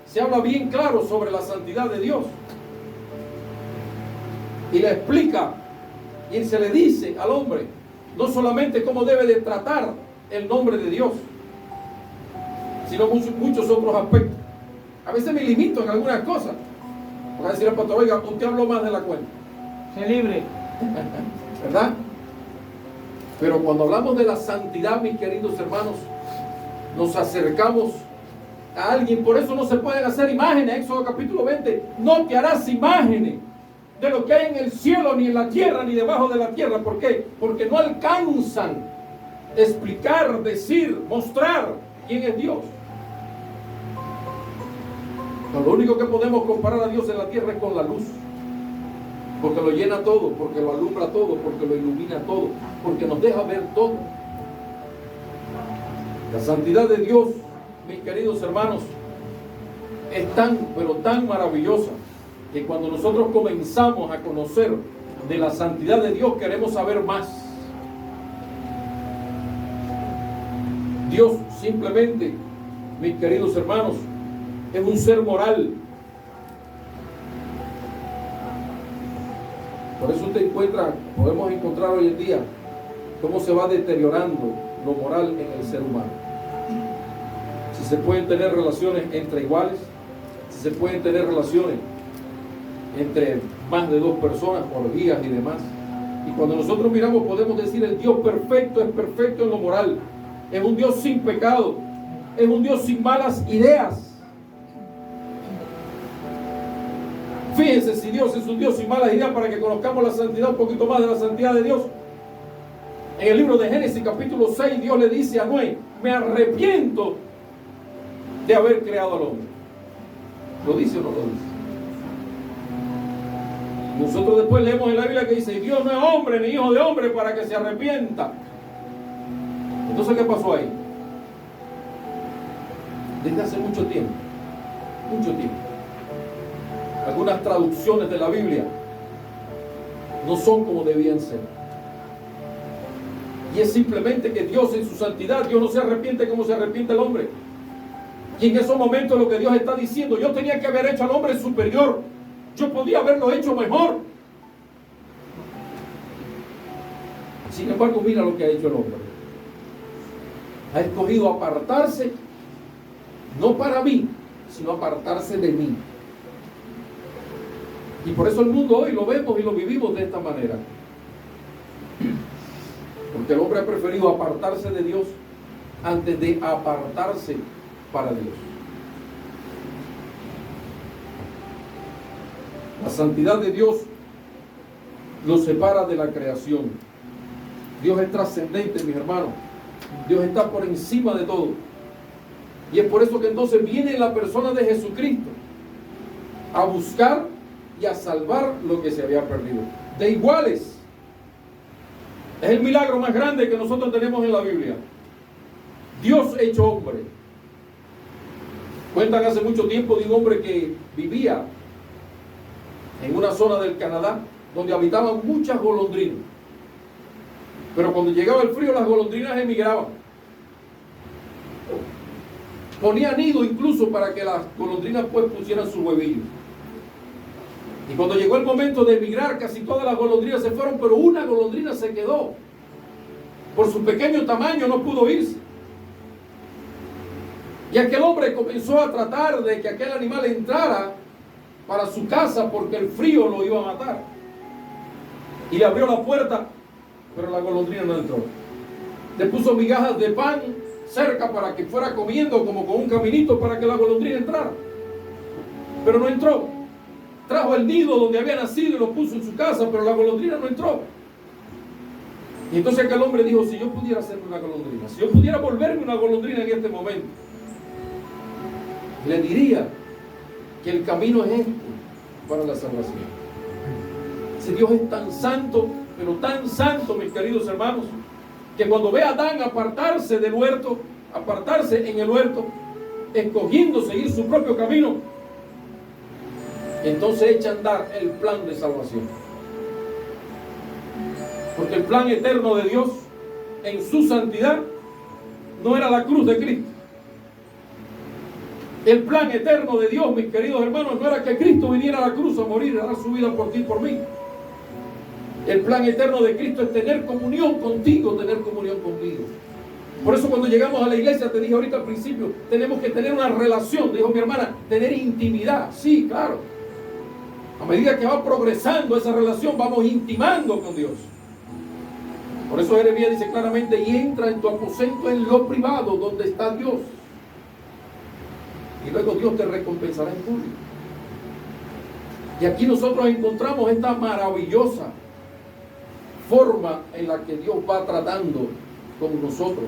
se habla bien claro sobre la santidad de Dios. Y le explica, y se le dice al hombre, no solamente cómo debe de tratar el nombre de Dios, sino muchos otros aspectos. A veces me limito en algunas cosas. Voy a decir al pastor: oiga, usted habló más de la cuenta. Sé libre. ¿Verdad? Pero cuando hablamos de la santidad, mis queridos hermanos, nos acercamos a alguien. Por eso no se pueden hacer imágenes. Éxodo capítulo 20: no te harás imágenes de lo que hay en el cielo, ni en la tierra, ni debajo de la tierra. ¿Por qué? Porque no alcanzan a explicar, decir, mostrar quién es Dios. Lo único que podemos comparar a Dios en la tierra es con la luz, porque lo llena todo, porque lo alumbra todo, porque lo ilumina todo, porque nos deja ver todo. La santidad de Dios, mis queridos hermanos, es tan, pero tan maravillosa, que cuando nosotros comenzamos a conocer de la santidad de Dios, queremos saber más. Dios simplemente, mis queridos hermanos, es un ser moral. Por eso podemos encontrar hoy en día cómo se va deteriorando lo moral en el ser humano. Si se pueden tener relaciones entre iguales, si se pueden tener relaciones entre más de dos personas, orgías y demás. Y cuando nosotros miramos, podemos decir: el Dios perfecto es perfecto en lo moral. Es un Dios sin pecado. Es un Dios sin malas ideas. Fíjense si Dios es un Dios sin malas ideas, para que conozcamos la santidad, un poquito más de la santidad de Dios. En el libro de Génesis capítulo 6, Dios le dice a Noé: me arrepiento de haber creado al hombre. ¿Lo dice o no lo dice? Nosotros después leemos en la Biblia que dice: Dios no es hombre ni hijo de hombre para que se arrepienta. Entonces, ¿qué pasó ahí? Desde hace mucho tiempo, algunas traducciones de la Biblia no son como debían ser. Y es simplemente que Dios en su santidad, Dios no se arrepiente como se arrepiente el hombre. Y en esos momentos lo que Dios está diciendo: yo tenía que haber hecho al hombre superior, yo podía haberlo hecho mejor. Sin embargo, mira lo que ha hecho el hombre. Ha escogido apartarse, no para mí, sino apartarse de mí. Y por eso el mundo hoy lo vemos y lo vivimos de esta manera. Porque el hombre ha preferido apartarse de Dios antes de apartarse para Dios. La santidad de Dios lo separa de la creación. Dios es trascendente, mis hermanos. Dios está por encima de todo. Y es por eso que entonces viene la persona de Jesucristo a buscar y a salvar lo que se había perdido. De iguales. Es el milagro más grande que nosotros tenemos en la Biblia. Dios hecho hombre. Cuentan hace mucho tiempo de un hombre que vivía en una zona del Canadá donde habitaban muchas golondrinas. Pero cuando llegaba el frío, las golondrinas emigraban. Ponían nido incluso para que las golondrinas pues pusieran sus huevillos. Y cuando llegó el momento de emigrar, casi todas las golondrinas se fueron, pero una golondrina se quedó. Por su pequeño tamaño no pudo irse. Y aquel hombre comenzó a tratar de que aquel animal entrara para su casa porque el frío lo iba a matar. Y le abrió la puerta, pero la golondrina no entró. Le puso migajas de pan cerca para que fuera comiendo como con un caminito para que la golondrina entrara. Pero no entró. Trajo el nido donde había nacido y lo puso en su casa, pero la golondrina no entró. Y entonces aquel hombre dijo, si yo pudiera hacerme una golondrina, si yo pudiera volverme una golondrina en este momento, le diría que el camino es este para la salvación. Si Dios es tan santo, pero tan santo, mis queridos hermanos, que cuando ve a Adán apartarse del huerto, apartarse en el huerto, escogiendo seguir su propio camino, entonces echa a andar el plan de salvación. Porque el plan eterno de Dios en su santidad no era la cruz de Cristo. El plan eterno de Dios, mis queridos hermanos, no era que Cristo viniera a la cruz a morir, a dar su vida por ti y por mí. El plan eterno de Cristo es tener comunión contigo, tener comunión conmigo. Por eso cuando llegamos a la iglesia, te dije ahorita al principio, tenemos que tener una relación, dijo mi hermana, tener intimidad. Sí, claro. A medida que va progresando esa relación, vamos intimando con Dios. Por eso Jeremías dice claramente, y entra en tu aposento en lo privado, donde está Dios. Y luego Dios te recompensará en público. Y aquí nosotros encontramos esta maravillosa forma en la que Dios va tratando con nosotros.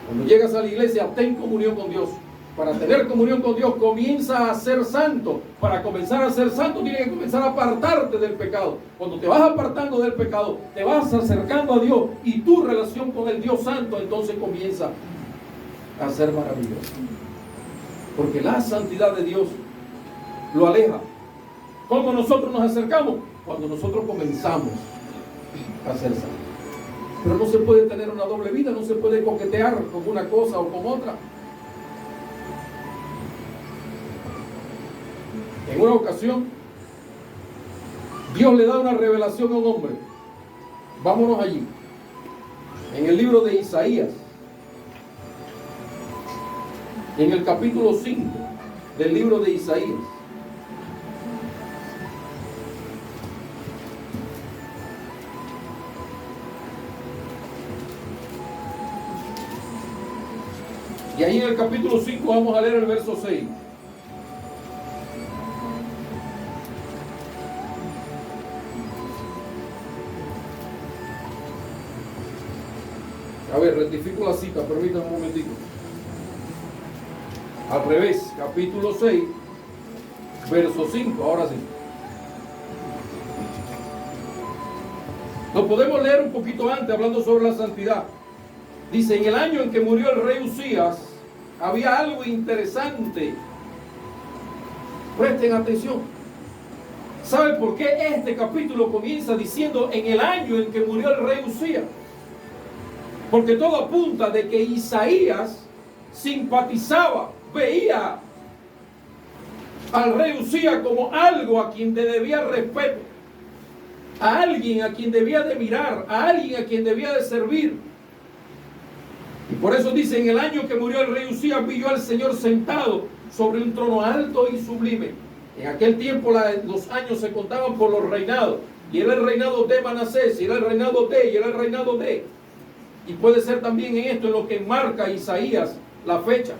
Cuando llegas a la iglesia, ten comunión con Dios. Para tener comunión con Dios, comienza a ser santo. Para comenzar a ser santo, tienes que comenzar a apartarte del pecado. Cuando te vas apartando del pecado, te vas acercando a Dios y tu relación con el Dios santo entonces comienza a ser maravillosa. Porque la santidad de Dios lo aleja. ¿Cómo nosotros nos acercamos? Cuando nosotros comenzamos a ser santos. Pero no se puede tener una doble vida, no se puede coquetear con una cosa o con otra. En una ocasión, Dios le da una revelación a un hombre. Vámonos allí. En el libro de Isaías, en el capítulo 5 del libro de Isaías. Y ahí en el capítulo 5 vamos a leer el verso 6. A ver, rectifico la cita, permítanme un momentito. Al revés, capítulo 6, verso 5, ahora sí. Lo podemos leer un poquito antes, hablando sobre la santidad. Dice, en el año en que murió el rey Usías, había algo interesante. Presten atención. ¿Saben por qué este capítulo comienza diciendo en el año en que murió el rey Usías? Porque todo apunta de que Isaías simpatizaba, veía al rey Usías como algo a quien debía respeto, a alguien a quien debía de mirar, a alguien a quien debía de servir. Y por eso dice, en el año que murió el rey Usías, vi yo al Señor sentado sobre un trono alto y sublime, En aquel tiempo los años se contaban por los reinados. Y era el reinado de Manasés, y era el reinado de, y era el reinado de. Y puede ser también en esto en lo que marca Isaías la fecha.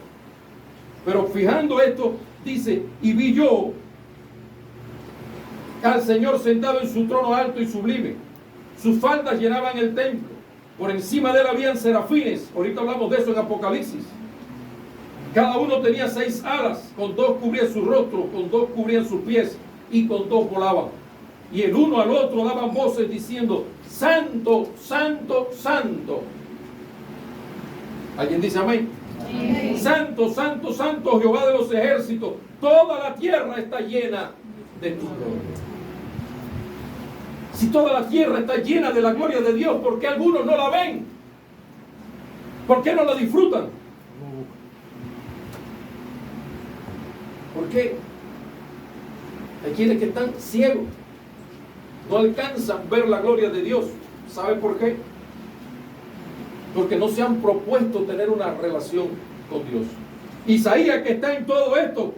Pero fijando esto, dice, y vi yo al Señor sentado en su trono alto y sublime. Sus faldas llenaban el templo. Por encima de él habían serafines. Ahorita hablamos de eso en Apocalipsis. Cada uno tenía 6 alas. Con 2 cubrían su rostro, con 2 cubrían sus pies y con 2 volaban. Y el uno al otro daban voces diciendo, Santo, Santo, Santo. ¿Alguien dice amén? Sí. Santo, Santo, Santo, Jehová de los ejércitos. Toda la tierra está llena de tu gloria. Si toda la tierra está llena de la gloria de Dios, ¿por qué algunos no la ven? ¿Por qué no la disfrutan? ¿Por qué? Hay quienes que están ciegos, no alcanzan a ver la gloria de Dios. ¿Sabe por qué? Porque no se han propuesto tener una relación con Dios. Isaías, que está en todo esto,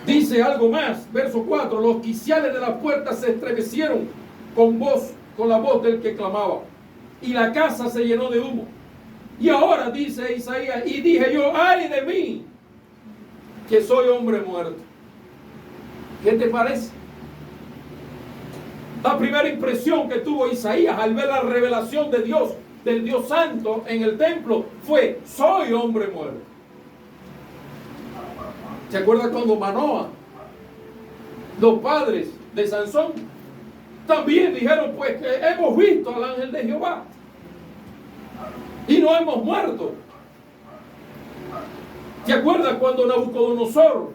dice algo más, verso 4, los quiciales de las puertas se estremecieron con la voz del que clamaba, y la casa se llenó de humo. Y ahora dice Isaías, y dije yo, ay de mí, que soy hombre muerto. ¿Qué te parece? La primera impresión que tuvo Isaías al ver la revelación de Dios, del Dios Santo en el templo, fue, soy hombre muerto. ¿Se acuerda cuando Manoa, los padres de Sansón, también dijeron, pues que hemos visto al ángel de Jehová y no hemos muerto? ¿Se acuerda cuando Nabucodonosor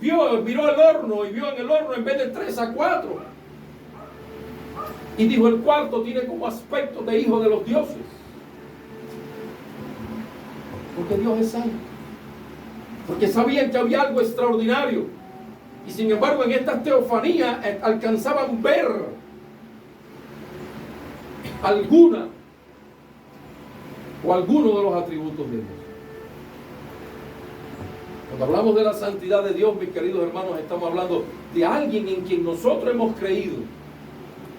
miró el horno y vio en el horno en vez de 3 a 4? Y dijo, el cuarto tiene como aspecto de hijo de los dioses. Porque Dios es santo. Porque sabían que había algo extraordinario. Y sin embargo en estas teofanías alcanzaban ver alguna o alguno de los atributos de Dios. Cuando hablamos de la santidad de Dios, mis queridos hermanos, estamos hablando de alguien en quien nosotros hemos creído.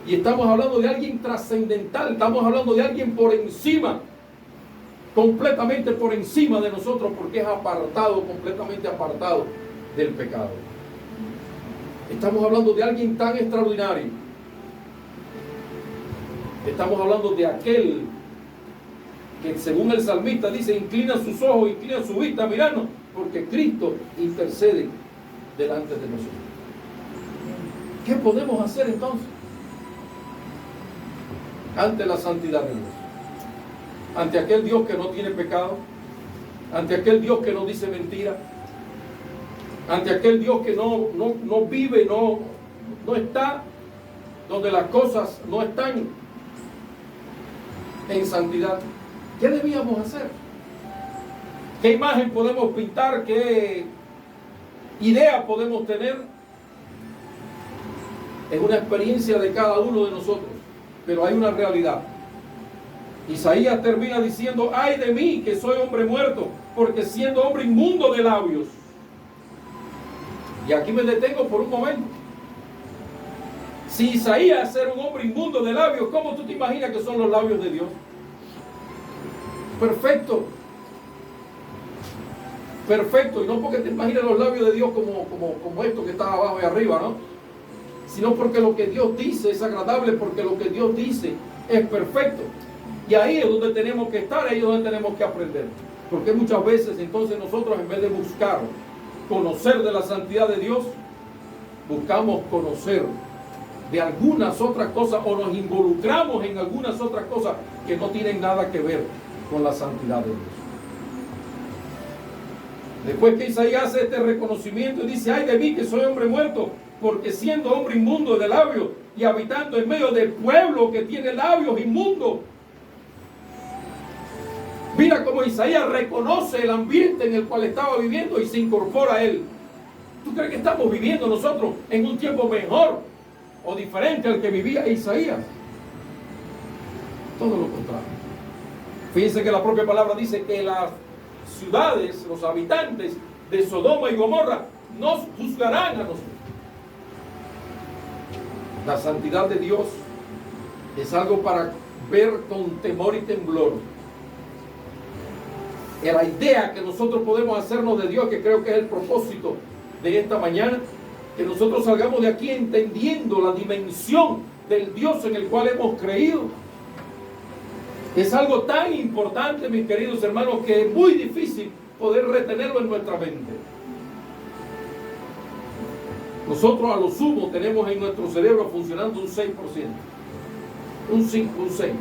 Y estamos hablando de alguien trascendental, estamos hablando de alguien por encima, completamente por encima de nosotros, porque es apartado, completamente apartado del pecado. Estamos hablando de alguien tan extraordinario. Estamos hablando de aquel que, según el salmista dice, inclina sus ojos, inclina su vista a mirarnos, porque Cristo intercede delante de nosotros. ¿Qué podemos hacer entonces ante la santidad de Dios? Ante aquel Dios que no tiene pecado, ante aquel Dios que no dice mentira, ante aquel Dios que no vive, no está donde las cosas no están en santidad. ¿Qué debíamos hacer? ¿Qué imagen podemos pintar? ¿Qué idea podemos tener? Es una experiencia de cada uno de nosotros, pero hay una realidad. Isaías termina diciendo, ay de mí que soy hombre muerto, porque siendo hombre inmundo de labios. Y aquí me detengo por un momento. Si Isaías era un hombre inmundo de labios, ¿cómo tú te imaginas que son los labios de Dios? Perfecto. Perfecto. Y no porque te imagines los labios de Dios como esto que está abajo y arriba, ¿no? Sino porque lo que Dios dice es agradable, porque lo que Dios dice es perfecto. Y ahí es donde tenemos que estar, ahí es donde tenemos que aprender. Porque muchas veces entonces nosotros, en vez de buscar conocer de la santidad de Dios, buscamos conocer de algunas otras cosas o nos involucramos en algunas otras cosas que no tienen nada que ver con la santidad de Dios. Después que Isaías hace este reconocimiento y dice, ay de mí que soy hombre muerto, porque siendo hombre inmundo de labios y habitando en medio del pueblo que tiene labios inmundos. Mira cómo Isaías reconoce el ambiente en el cual estaba viviendo y se incorpora a él. ¿Tú crees que estamos viviendo nosotros en un tiempo mejor o diferente al que vivía Isaías? Todo lo contrario. Fíjense que la propia palabra dice que las ciudades, los habitantes de Sodoma y Gomorra nos juzgarán a nosotros. La santidad de Dios es algo para ver con temor y temblor. Y la idea que nosotros podemos hacernos de Dios, que creo que es el propósito de esta mañana, que nosotros salgamos de aquí entendiendo la dimensión del Dios en el cual hemos creído. Es algo tan importante, mis queridos hermanos, que es muy difícil poder retenerlo en nuestra mente. Nosotros a lo sumo tenemos en nuestro cerebro funcionando un 6%, un 5, un 6.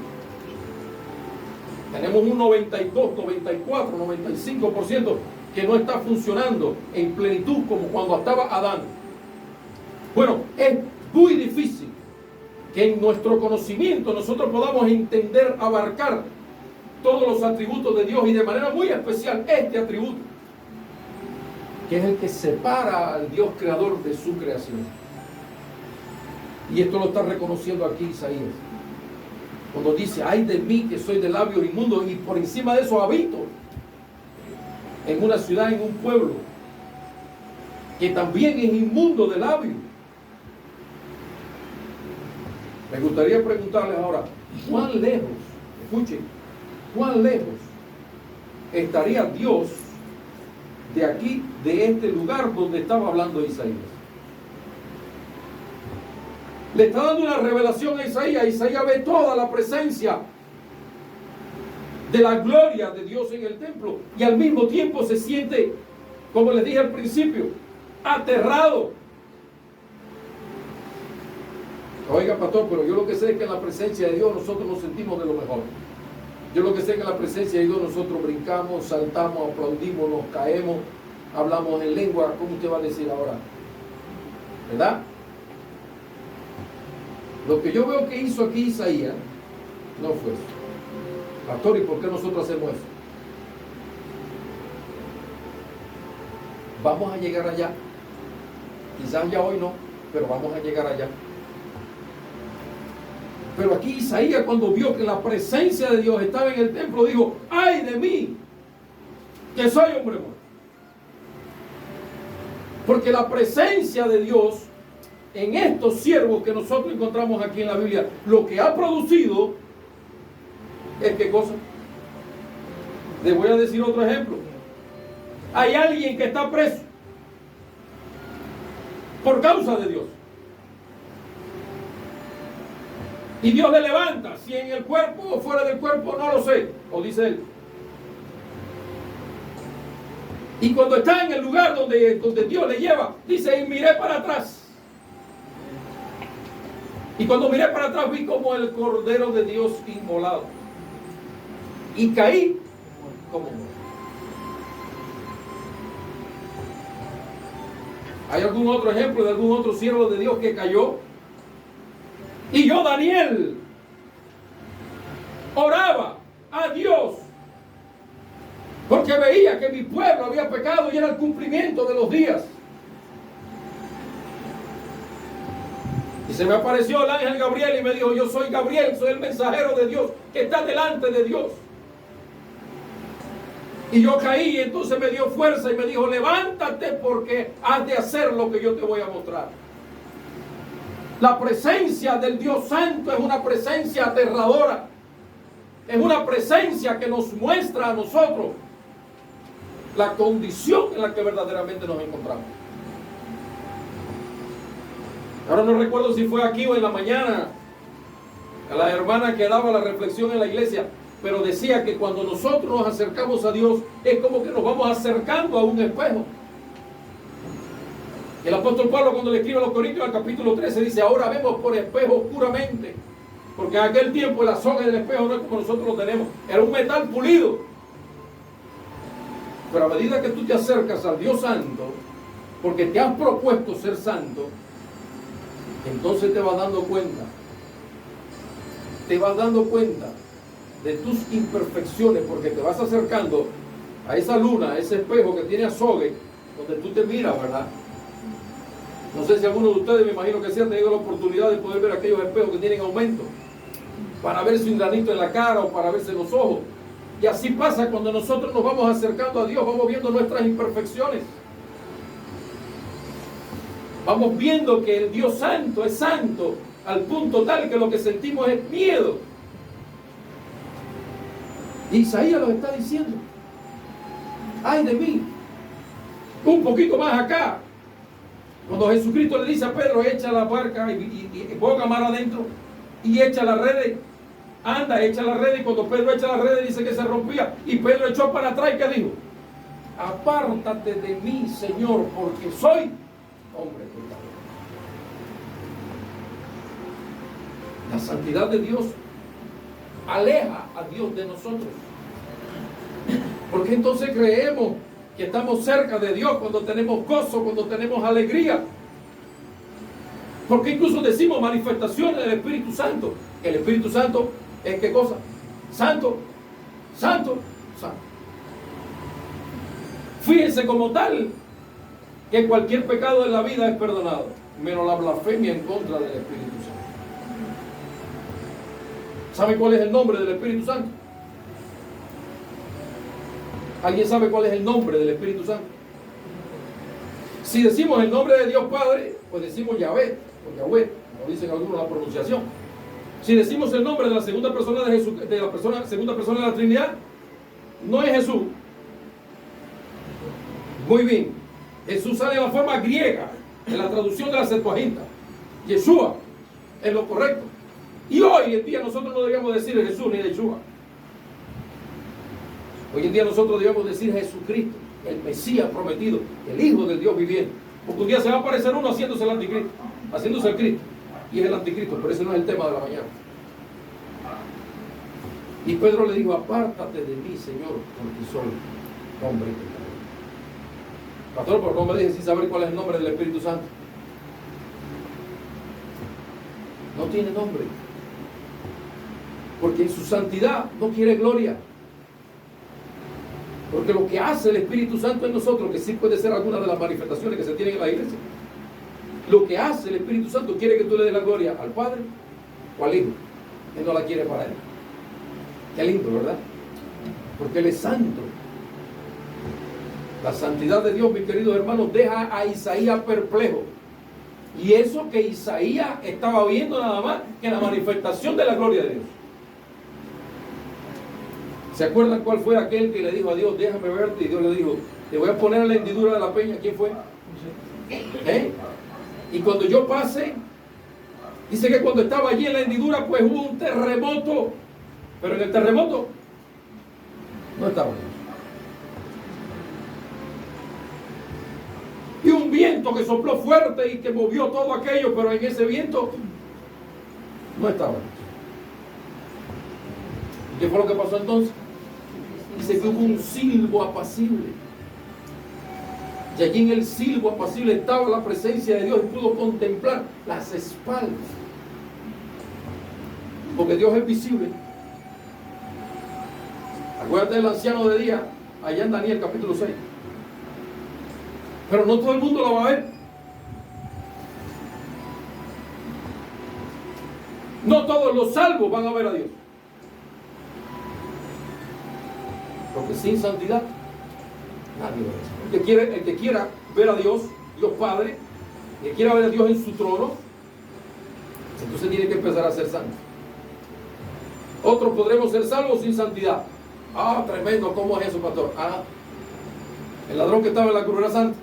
Tenemos un 92, 94, 95% que no está funcionando en plenitud como cuando estaba Adán. Bueno, es muy difícil que en nuestro conocimiento nosotros podamos entender, abarcar todos los atributos de Dios y de manera muy especial este atributo, que es el que separa al Dios creador de su creación. Y esto lo está reconociendo aquí Isaías, cuando dice: ay de mí que soy de labios inmundos, y por encima de eso habito en una ciudad, en un pueblo que también es inmundo de labios. Me gustaría preguntarles ahora, ¿cuán lejos, escuchen, cuán lejos estaría Dios de aquí, de este lugar donde estaba hablando Isaías? Le está dando una revelación a Isaías. Isaías ve toda la presencia de la gloria de Dios en el templo, y al mismo tiempo se siente, como les dije al principio, aterrado. Oiga, pastor, pero yo lo que sé es que en la presencia de Dios nosotros nos sentimos de lo mejor. Yo lo que sé es que en la presencia de Dios nosotros brincamos, saltamos, aplaudimos, nos caemos, hablamos en lengua. ¿Cómo usted va a decir ahora? ¿Verdad? Lo que yo veo que hizo aquí Isaías no fue eso. Pastor, ¿y por qué nosotros hacemos eso? Vamos a llegar allá. Quizás ya hoy no, pero vamos a llegar allá. Pero aquí Isaías, cuando vio que la presencia de Dios estaba en el templo, dijo: ay de mí, que soy hombre muerto. Porque la presencia de Dios en estos siervos que nosotros encontramos aquí en la Biblia, lo que ha producido es ¿qué cosa? Les voy a decir otro ejemplo. Hay alguien que está preso por causa de Dios, y Dios le levanta, si en el cuerpo o fuera del cuerpo, no lo sé, o dice él. Y cuando está en el lugar donde Dios le lleva, dice: y miré para atrás. Y cuando miré para atrás vi como el Cordero de Dios inmolado, y caí como muerto. ¿Hay algún otro ejemplo de algún otro siervo de Dios que cayó? Y yo, Daniel, oraba a Dios porque veía que mi pueblo había pecado y era el cumplimiento de los días. Y se me apareció el ángel Gabriel y me dijo: yo soy Gabriel, soy el mensajero de Dios que está delante de Dios. Y yo caí, y entonces me dio fuerza y me dijo: levántate, porque has de hacer lo que yo te voy a mostrar. La presencia del Dios Santo es una presencia aterradora. Es una presencia que nos muestra a nosotros la condición en la que verdaderamente nos encontramos. Ahora no recuerdo si fue aquí o en la mañana, a la hermana que daba la reflexión en la iglesia, pero decía que cuando nosotros nos acercamos a Dios es como que nos vamos acercando a un espejo. El apóstol Pablo, cuando le escribe a los Corintios al capítulo 13, dice: ahora vemos por espejo oscuramente, porque en aquel tiempo el azogue del espejo no es como nosotros lo tenemos, era un metal pulido. Pero a medida que tú te acercas al Dios Santo, porque te has propuesto ser santo, entonces te vas dando cuenta de tus imperfecciones, porque te vas acercando a esa luna, a ese espejo que tiene azogue, donde tú te miras, ¿verdad? No sé si algunos de ustedes, me imagino que sí, han tenido la oportunidad de poder ver aquellos espejos que tienen aumento, para verse un granito en la cara o para verse los ojos. Y así pasa cuando nosotros nos vamos acercando a Dios, vamos viendo nuestras imperfecciones. vamos viendo que el Dios santo es santo al punto tal que lo que sentimos es miedo. Y Isaías lo está diciendo. ¡Ay de mí! Un poquito más acá, cuando Jesucristo le dice a Pedro, echa la barca y ponga mar adentro y echa la red, anda, echa la red, y cuando Pedro echa la red dice que se rompía y Pedro echó para atrás y ¿qué dijo? Apártate de mí, Señor, porque soy hombre pecador. La santidad de Dios aleja a Dios de nosotros. Porque entonces creemos que estamos cerca de Dios cuando tenemos gozo, cuando tenemos alegría. Porque incluso decimos manifestaciones del Espíritu Santo. El Espíritu Santo es ¿qué cosa? Santo, santo, santo. Fíjense como tal que cualquier pecado de la vida es perdonado, menos la blasfemia en contra del Espíritu Santo. ¿Sabe cuál es el nombre del Espíritu Santo? ¿Alguien sabe cuál es el nombre del Espíritu Santo? Si decimos el nombre de Dios Padre, pues decimos Yahvé, o Yahweh, como dicen algunos la pronunciación. Si decimos el nombre de la segunda persona de Jesús, de la segunda persona de la Trinidad, no es Jesús. Muy bien. Jesús sale en la forma griega, en la traducción de la Septuaginta. Yeshua es lo correcto. Y hoy en día nosotros no debemos decir Jesús ni Yeshua. Hoy en día nosotros debemos decir Jesucristo, el Mesías prometido, el Hijo del Dios viviente. Porque un día se va a aparecer uno haciéndose el anticristo, haciéndose el Cristo. Y es el anticristo, pero ese no es el tema de la mañana. Y Pedro le dijo, apártate de mí, Señor, porque soy hombre pecador. Pastor, ¿por qué no me dejes sin saber cuál es el nombre del Espíritu Santo? No tiene nombre. Porque en su santidad no quiere gloria. Porque lo que hace el Espíritu Santo en nosotros, que sí puede ser alguna de las manifestaciones que se tienen en la iglesia, lo que hace el Espíritu Santo quiere que tú le des la gloria al Padre o al Hijo. Él no la quiere para Él. Qué lindo, ¿verdad? Porque Él es santo. La santidad de Dios, mis queridos hermanos, deja a Isaías perplejo. Y eso que Isaías estaba viendo nada más que la manifestación de la gloria de Dios. ¿Se acuerdan cuál fue aquel que le dijo a Dios, déjame verte? Y Dios le dijo, te voy a poner en la hendidura de la peña. ¿Quién fue? Y cuando yo pase, dice que cuando estaba allí en la hendidura, pues hubo un terremoto. Pero en el terremoto no estaba Dios. Y un viento que sopló fuerte y que movió todo aquello, pero en ese viento no estaba Dios. ¿Qué fue lo que pasó entonces? Dice que hubo un silbo apacible. Y allí en el silbo apacible estaba la presencia de Dios y pudo contemplar las espaldas. Porque Dios es visible. Acuérdate del anciano de día, allá en Daniel capítulo 6. Pero no todo el mundo lo va a ver. No todos los salvos van a ver a Dios. Porque sin santidad nadie lo ve. El que quiera ver a Dios, Dios Padre, el que quiera ver a Dios en su trono, entonces tiene que empezar a ser santo. Otros podremos ser salvos sin santidad. Ah, tremendo, ¿cómo es eso, pastor? Ah, el ladrón que estaba en la cruz era santo.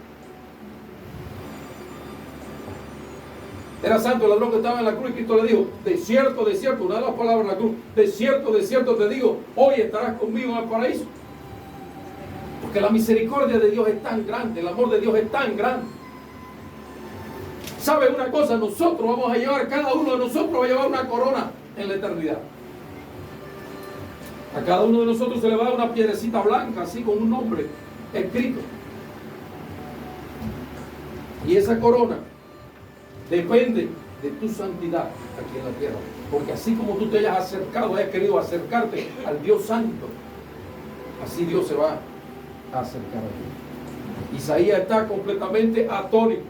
Era santo el ladrón que estaba en la cruz y Cristo le dijo, de cierto, una de las palabras en la cruz, de cierto te digo, hoy estarás conmigo en el paraíso. Porque la misericordia de Dios es tan grande, el amor de Dios es tan grande. ¿Sabe una cosa? Nosotros vamos a llevar, cada uno de nosotros va a llevar una corona en la eternidad. A cada uno de nosotros se le va a dar una piedrecita blanca, así con un nombre escrito. Y esa corona depende de tu santidad aquí en la tierra. Porque así como tú te hayas acercado, hayas querido acercarte al Dios Santo, así Dios se va a acercar a ti. Isaías está completamente atónito.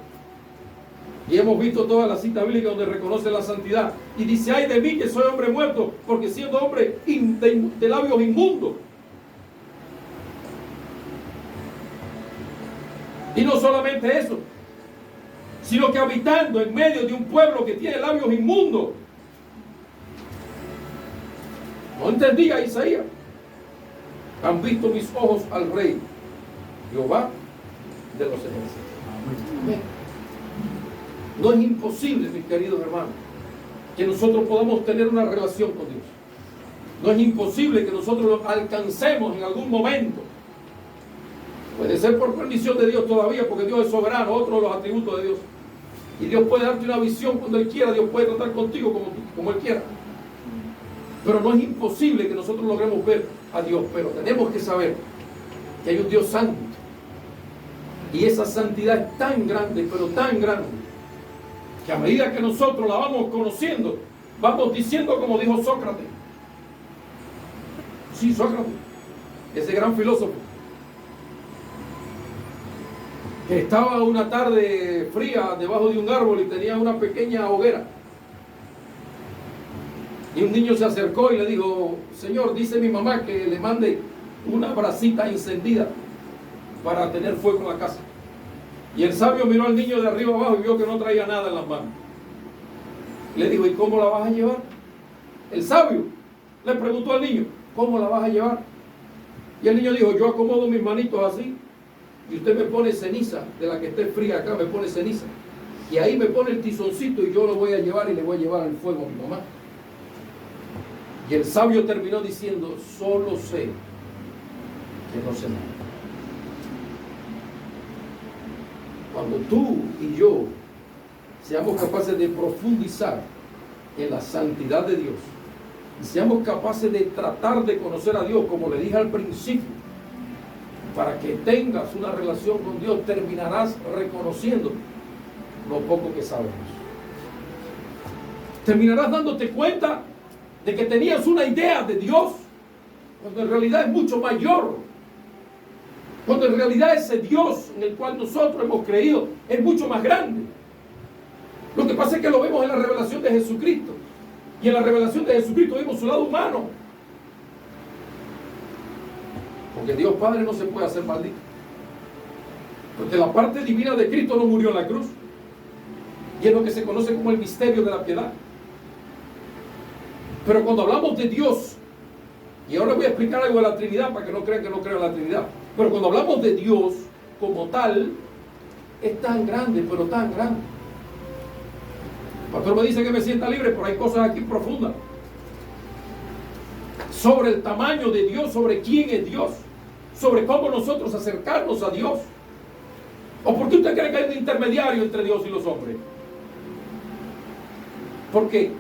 Y hemos visto toda la cita bíblica donde reconoce la santidad. Y dice, ay de mí que soy hombre muerto, porque siendo hombre de labios inmundos. Y no solamente eso, sino que habitando en medio de un pueblo que tiene labios inmundos. No entendía Isaías. Han visto mis ojos al Rey, Jehová de los ejércitos. Amén. No es imposible, mis queridos hermanos, que nosotros podamos tener una relación con Dios. No es imposible que nosotros lo alcancemos en algún momento. Puede ser por permisión de Dios todavía, porque Dios es soberano, otro de los atributos de Dios. Y Dios puede darte una visión cuando Él quiera, Dios puede tratar contigo como Él quiera. Pero no es imposible que nosotros logremos ver a Dios, pero tenemos que saber que hay un Dios santo. Y esa santidad es tan grande, pero tan grande, que a medida que nosotros la vamos conociendo, vamos diciendo como dijo Sócrates. Sí, Sócrates, ese gran filósofo, que estaba una tarde fría debajo de un árbol y tenía una pequeña hoguera. Y un niño se acercó y le dijo: Señor, dice mi mamá que le mande una brasita encendida para tener fuego en la casa. Y el sabio miró al niño de arriba abajo y vio que no traía nada en las manos. Le dijo: ¿y cómo la vas a llevar? El sabio le preguntó al niño: ¿cómo la vas a llevar? Y el niño dijo: yo acomodo mis manitos así, y usted me pone ceniza, de la que esté fría acá, me pone ceniza. Y ahí me pone el tizoncito y yo lo voy a llevar y le voy a llevar el fuego a mi mamá. Y el sabio terminó diciendo: solo sé que no sé nada. Cuando tú y yo seamos capaces de profundizar en la santidad de Dios y seamos capaces de tratar de conocer a Dios, como le dije al principio, para que tengas una relación con Dios, terminarás reconociendo lo poco que sabemos. Terminarás dándote cuenta de que tenías una idea de Dios, cuando en realidad es mucho mayor. Cuando en realidad ese Dios en el cual nosotros hemos creído es mucho más grande. Lo que pasa es que lo vemos en la revelación de Jesucristo. Y en la revelación de Jesucristo vemos su lado humano. Porque Dios Padre no se puede hacer maldito. Porque la parte divina de Cristo no murió en la cruz. Y es lo que se conoce como el misterio de la piedad. Pero cuando hablamos de Dios, y ahora voy a explicar algo de la Trinidad para que no crean que no creo en la Trinidad. Pero cuando hablamos de Dios como tal, es tan grande, pero tan grande. El pastor me dice que me sienta libre, pero hay cosas aquí profundas. Sobre el tamaño de Dios, sobre quién es Dios, sobre cómo nosotros acercarnos a Dios. ¿O por qué usted cree que hay un intermediario entre Dios y los hombres? ¿Por qué?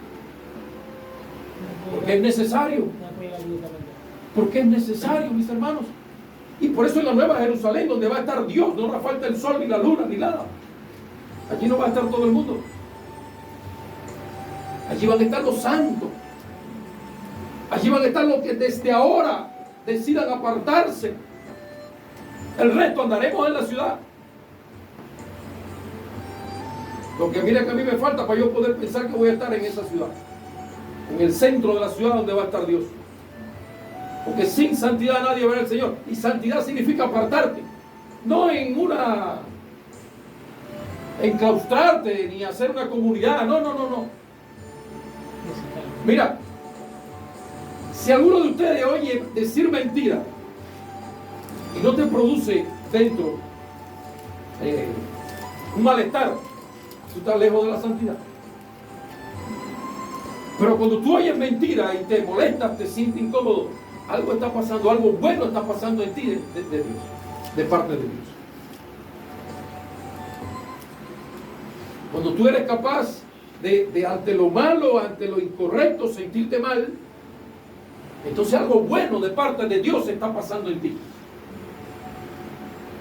Porque es necesario. Porque es necesario, mis hermanos. Y por eso en la Nueva Jerusalén, donde va a estar Dios, no hará falta el sol, ni la luna, ni nada. Allí no va a estar todo el mundo. Allí van a estar los santos. Allí van a estar los que desde ahora decidan apartarse. El resto andaremos en la ciudad. Lo que mira que a mí me falta para yo poder pensar que voy a estar en esa ciudad. En el centro de la ciudad donde va a estar Dios. Porque sin santidad nadie verá al Señor. Y santidad significa apartarte. No en una... enclaustrarte, ni hacer una comunidad. No, no, no, no. Mira, si alguno de ustedes oye decir mentira y no te produce dentro un malestar, tú estás lejos de la santidad. Pero cuando tú oyes mentira y te molestas, te sientes incómodo, algo está pasando, algo bueno está pasando en ti de Dios, de parte de Dios. Cuando tú eres capaz de ante lo malo, ante lo incorrecto, sentirte mal, entonces algo bueno de parte de Dios está pasando en ti.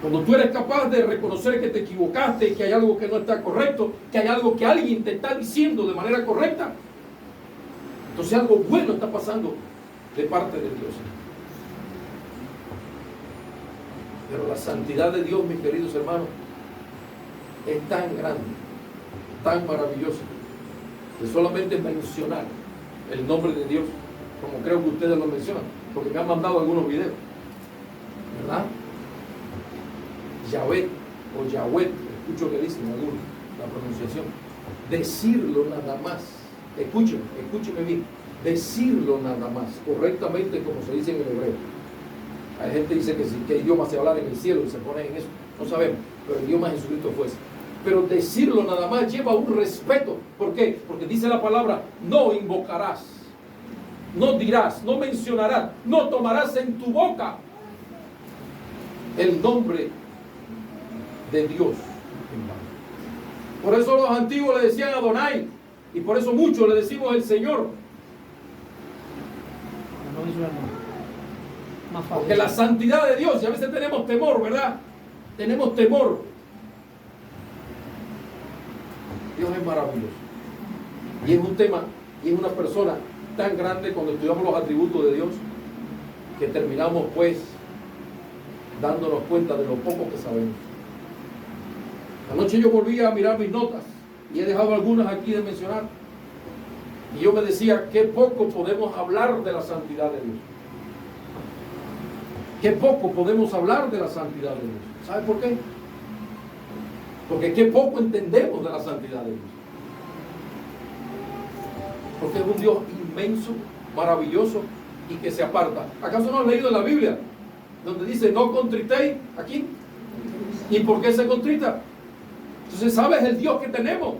Cuando tú eres capaz de reconocer que te equivocaste, que hay algo que no está correcto, que hay algo que alguien te está diciendo de manera correcta, entonces algo bueno está pasando de parte de Dios. Pero la santidad de Dios, mis queridos hermanos, es tan grande, tan maravillosa, que solamente mencionar el nombre de Dios, como creo que ustedes lo mencionan, porque me han mandado algunos videos, ¿verdad? Yahvé o Yahweh, escucho que dicen algunos. la pronunciación. Decirlo nada más. Escúcheme bien. Decirlo nada más, correctamente como se dice en el hebreo. Hay gente que dice que sí, que idioma se habla en el cielo y se pone en eso. No sabemos, pero el idioma de Jesucristo fue ese. Pero decirlo nada más lleva un respeto. ¿Por qué? Porque dice la palabra, no invocarás, no dirás, no mencionarás, no tomarás en tu boca el nombre de Dios en vano. Por eso los antiguos le decían Adonai, y por eso muchos le decimos el Señor. Porque la santidad de Dios, y a veces tenemos temor, ¿verdad? Tenemos temor. Dios es maravilloso. Y es un tema, y es una persona tan grande cuando estudiamos los atributos de Dios, que terminamos pues dándonos cuenta de lo poco que sabemos. Anoche yo volví a mirar mis notas, y he dejado algunas aquí de mencionar. Y yo me decía, qué poco podemos hablar de la santidad de Dios. Qué poco podemos hablar de la santidad de Dios. ¿Sabe por qué? Porque qué poco entendemos de la santidad de Dios. Porque es un Dios inmenso, maravilloso y que se aparta. ¿Acaso no has leído en la Biblia donde dice no contritéis aquí? ¿Y por qué se contrita? Entonces sabes el Dios que tenemos.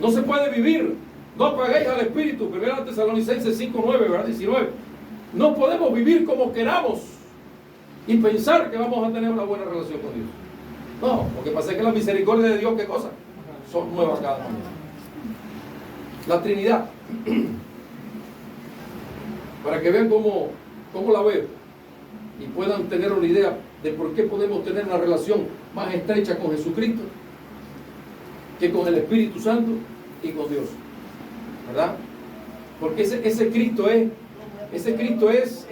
No se puede vivir. No apaguéis al Espíritu. 1 Tesalonicenses 5:9, ¿verdad? 19. No podemos vivir como queramos y pensar que vamos a tener una buena relación con Dios. No, porque pasa que la misericordia de Dios, ¿qué cosa? Son nuevas cada mañana. La Trinidad. Para que vean cómo la veo y puedan tener una idea de por qué podemos tener una relación más estrecha con Jesucristo que con el Espíritu Santo y con Dios, ¿verdad? Porque ese Cristo es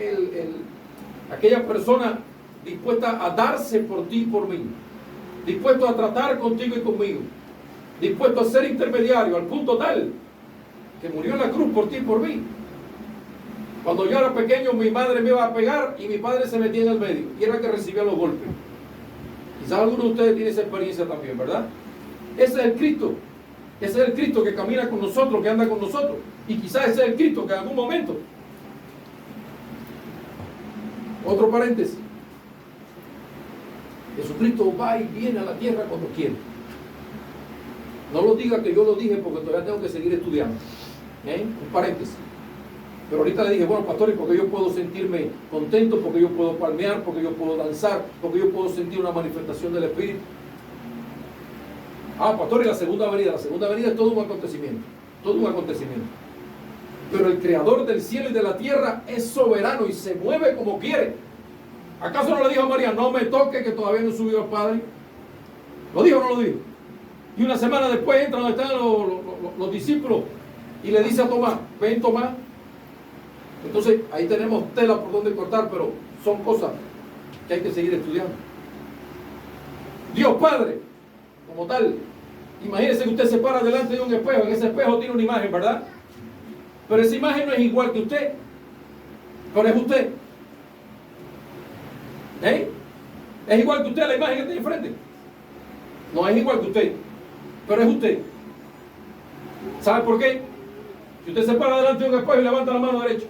aquella persona dispuesta a darse por ti y por mí, dispuesto a tratar contigo y conmigo, dispuesto a ser intermediario al punto tal que murió en la cruz por ti y por mí. Cuando yo era pequeño, mi madre me iba a pegar y mi padre se metía en el medio y era el que recibía los golpes. Quizás alguno de ustedes tiene esa experiencia también, ¿verdad? Ese es el Cristo. Ese es el Cristo que camina con nosotros, que anda con nosotros. Y quizás ese es el Cristo que en algún momento. Otro paréntesis. Jesucristo va y viene a la tierra cuando quiere. No lo diga que yo lo dije porque todavía tengo que seguir estudiando. Un paréntesis. Pero ahorita le dije, bueno, pastor, ¿y porque yo puedo sentirme contento? Porque yo puedo palmear, porque yo puedo danzar, porque yo puedo sentir una manifestación del Espíritu. Ah, pastor, y la segunda venida es todo un acontecimiento, Pero el creador del cielo y de la tierra es soberano y se mueve como quiere. ¿Acaso no le dijo a María, no me toque que todavía no he subido al Padre? ¿Lo dijo o no lo dijo? Y una semana después entra donde están los discípulos y le dice a Tomás, ven Tomás. Entonces ahí tenemos tela por donde cortar, pero son cosas que hay que seguir estudiando. Dios Padre, como tal, imagínese que usted se para delante de un espejo, en ese espejo tiene una imagen, ¿verdad? Pero esa imagen no es igual que usted, pero es usted. ¿Es igual que usted la imagen que tiene enfrente? No es igual que usted, pero es usted. ¿Sabe por qué? Si usted se para delante de un espejo y levanta la mano derecha,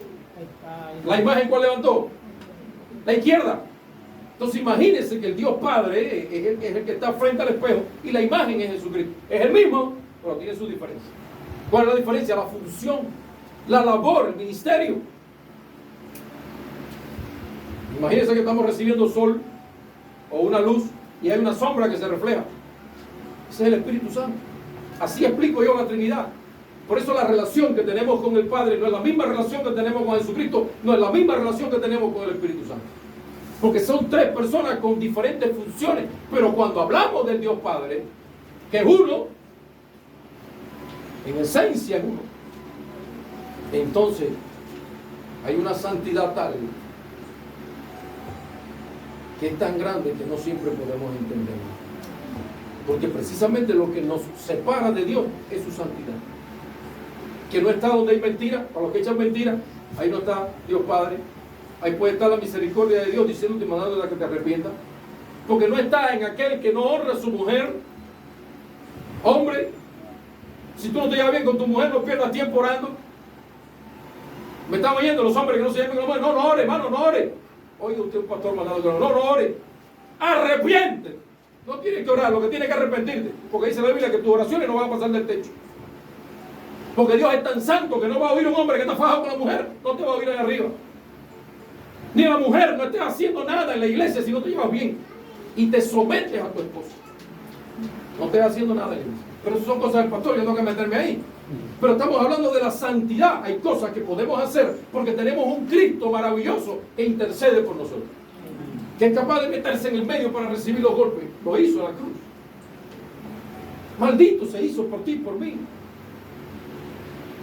¿la imagen cuál levantó? La izquierda. Entonces imagínense que el Dios Padre es el que está frente al espejo y la imagen es Jesucristo. Es el mismo, pero tiene su diferencia. ¿Cuál es la diferencia? La función, la labor, el ministerio. Imagínense que estamos recibiendo sol o una luz y hay una sombra que se refleja. Ese es el Espíritu Santo. Así explico yo la Trinidad. Por eso la relación que tenemos con el Padre no es la misma relación que tenemos con Jesucristo, no es la misma relación que tenemos con el Espíritu Santo. Porque son tres personas con diferentes funciones. Pero cuando hablamos del Dios Padre, que es uno, en esencia es uno, entonces hay una santidad tal que es tan grande que no siempre podemos entenderlo. Porque precisamente lo que nos separa de Dios es su santidad. Que no está donde hay mentira, para los que echan mentira, ahí no está Dios Padre. Ahí puede estar la misericordia de Dios diciéndote y mandándote a que te arrepientas. Porque no está en aquel que no honra a su mujer, Hombre, si tú no te llevas bien con tu mujer, no pierdas tiempo orando. Me están oyendo los hombres que no se llevan con la mujer. No, no ore, hermano, no ore. Oiga usted un pastor mandado que no ore. Arrepiente. No tienes que orar, lo que tienes que arrepentirte. Porque dice la Biblia que tus oraciones no van a pasar del techo. Porque Dios es tan santo que no va a oír un hombre que está fajado con la mujer. No te va a oír ahí arriba. Ni la mujer no estés haciendo nada en la iglesia si no te llevas bien. Y te sometes a tu esposo. No estés haciendo nada en la iglesia. Pero eso son cosas del pastor, yo tengo que meterme ahí. Pero estamos hablando de la santidad. Hay cosas que podemos hacer porque tenemos un Cristo maravilloso que intercede por nosotros. Que es capaz de meterse en el medio para recibir los golpes. Lo hizo a la cruz. Maldito se hizo por ti, por mí.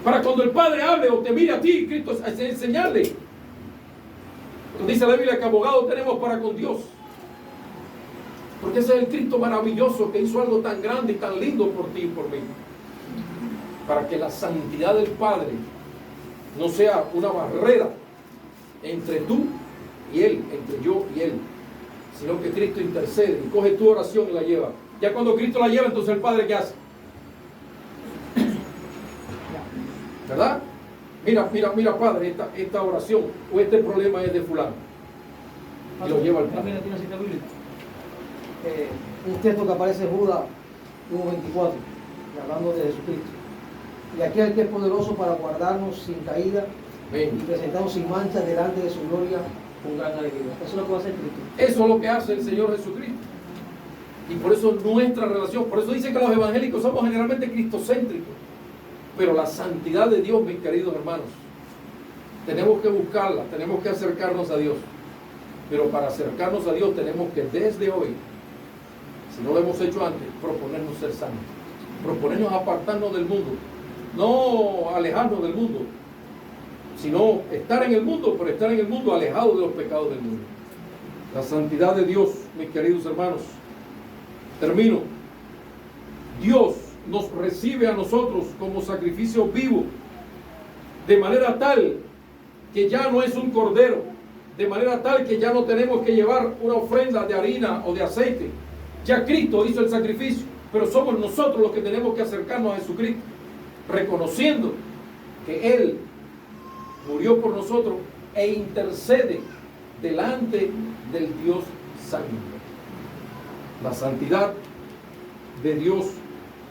Para cuando el Padre hable o te mire a ti, Cristo es enseñarle. Dice la Biblia que abogado tenemos para con Dios. Porque ese es el Cristo maravilloso que hizo algo tan grande y tan lindo por ti y por mí. Para que la santidad del Padre no sea una barrera entre tú y Él, entre yo y Él, sino que Cristo intercede y coge tu oración y la lleva. Ya cuando Cristo la lleva, entonces el Padre ¿qué hace? ¿Verdad? Mira, Padre, esta oración o este problema es de fulano. Y lo lleva al Padre. Mira, tiene una cita bíblica. Un texto que aparece en Judas 1:24, hablando de Jesucristo. Y aquel que es poderoso para guardarnos sin caída y presentarnos sin mancha delante de su gloria con gran alegría. Eso es lo que va a hacer Cristo. Eso es lo que hace el Señor Jesucristo. Y por eso nuestra relación, por eso dice que los evangélicos somos generalmente cristocéntricos. Pero la santidad de Dios, mis queridos hermanos, tenemos que buscarla, tenemos que acercarnos a Dios. Pero para acercarnos a Dios tenemos que desde hoy, si no lo hemos hecho antes, proponernos ser santos. Proponernos apartarnos del mundo. No alejarnos del mundo, sino estar en el mundo, pero estar en el mundo alejado de los pecados del mundo. La santidad de Dios, mis queridos hermanos. Termino. Dios nos recibe a nosotros como sacrificio vivo, de manera tal que ya no es un cordero, de manera tal que ya no tenemos que llevar una ofrenda de harina o de aceite. Ya Cristo hizo el sacrificio, pero somos nosotros los que tenemos que acercarnos a Jesucristo, reconociendo que Él murió por nosotros e intercede delante del Dios santo. La santidad de Dios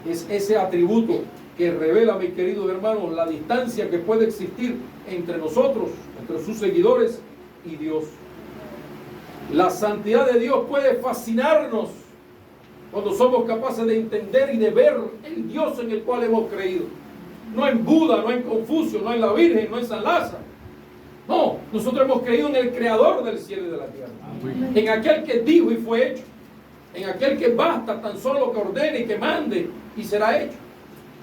es ese atributo que revela, mis queridos hermanos, la distancia que puede existir entre nosotros, entre sus seguidores y Dios. La santidad de Dios puede fascinarnos cuando somos capaces de entender y de ver el Dios en el cual hemos creído. No en Buda, no en Confucio, no en la Virgen, no en San Lázaro. No, nosotros hemos creído en el Creador del cielo y de la tierra. En aquel que dijo y fue hecho. En aquel que basta tan solo que ordene y que mande y será hecho.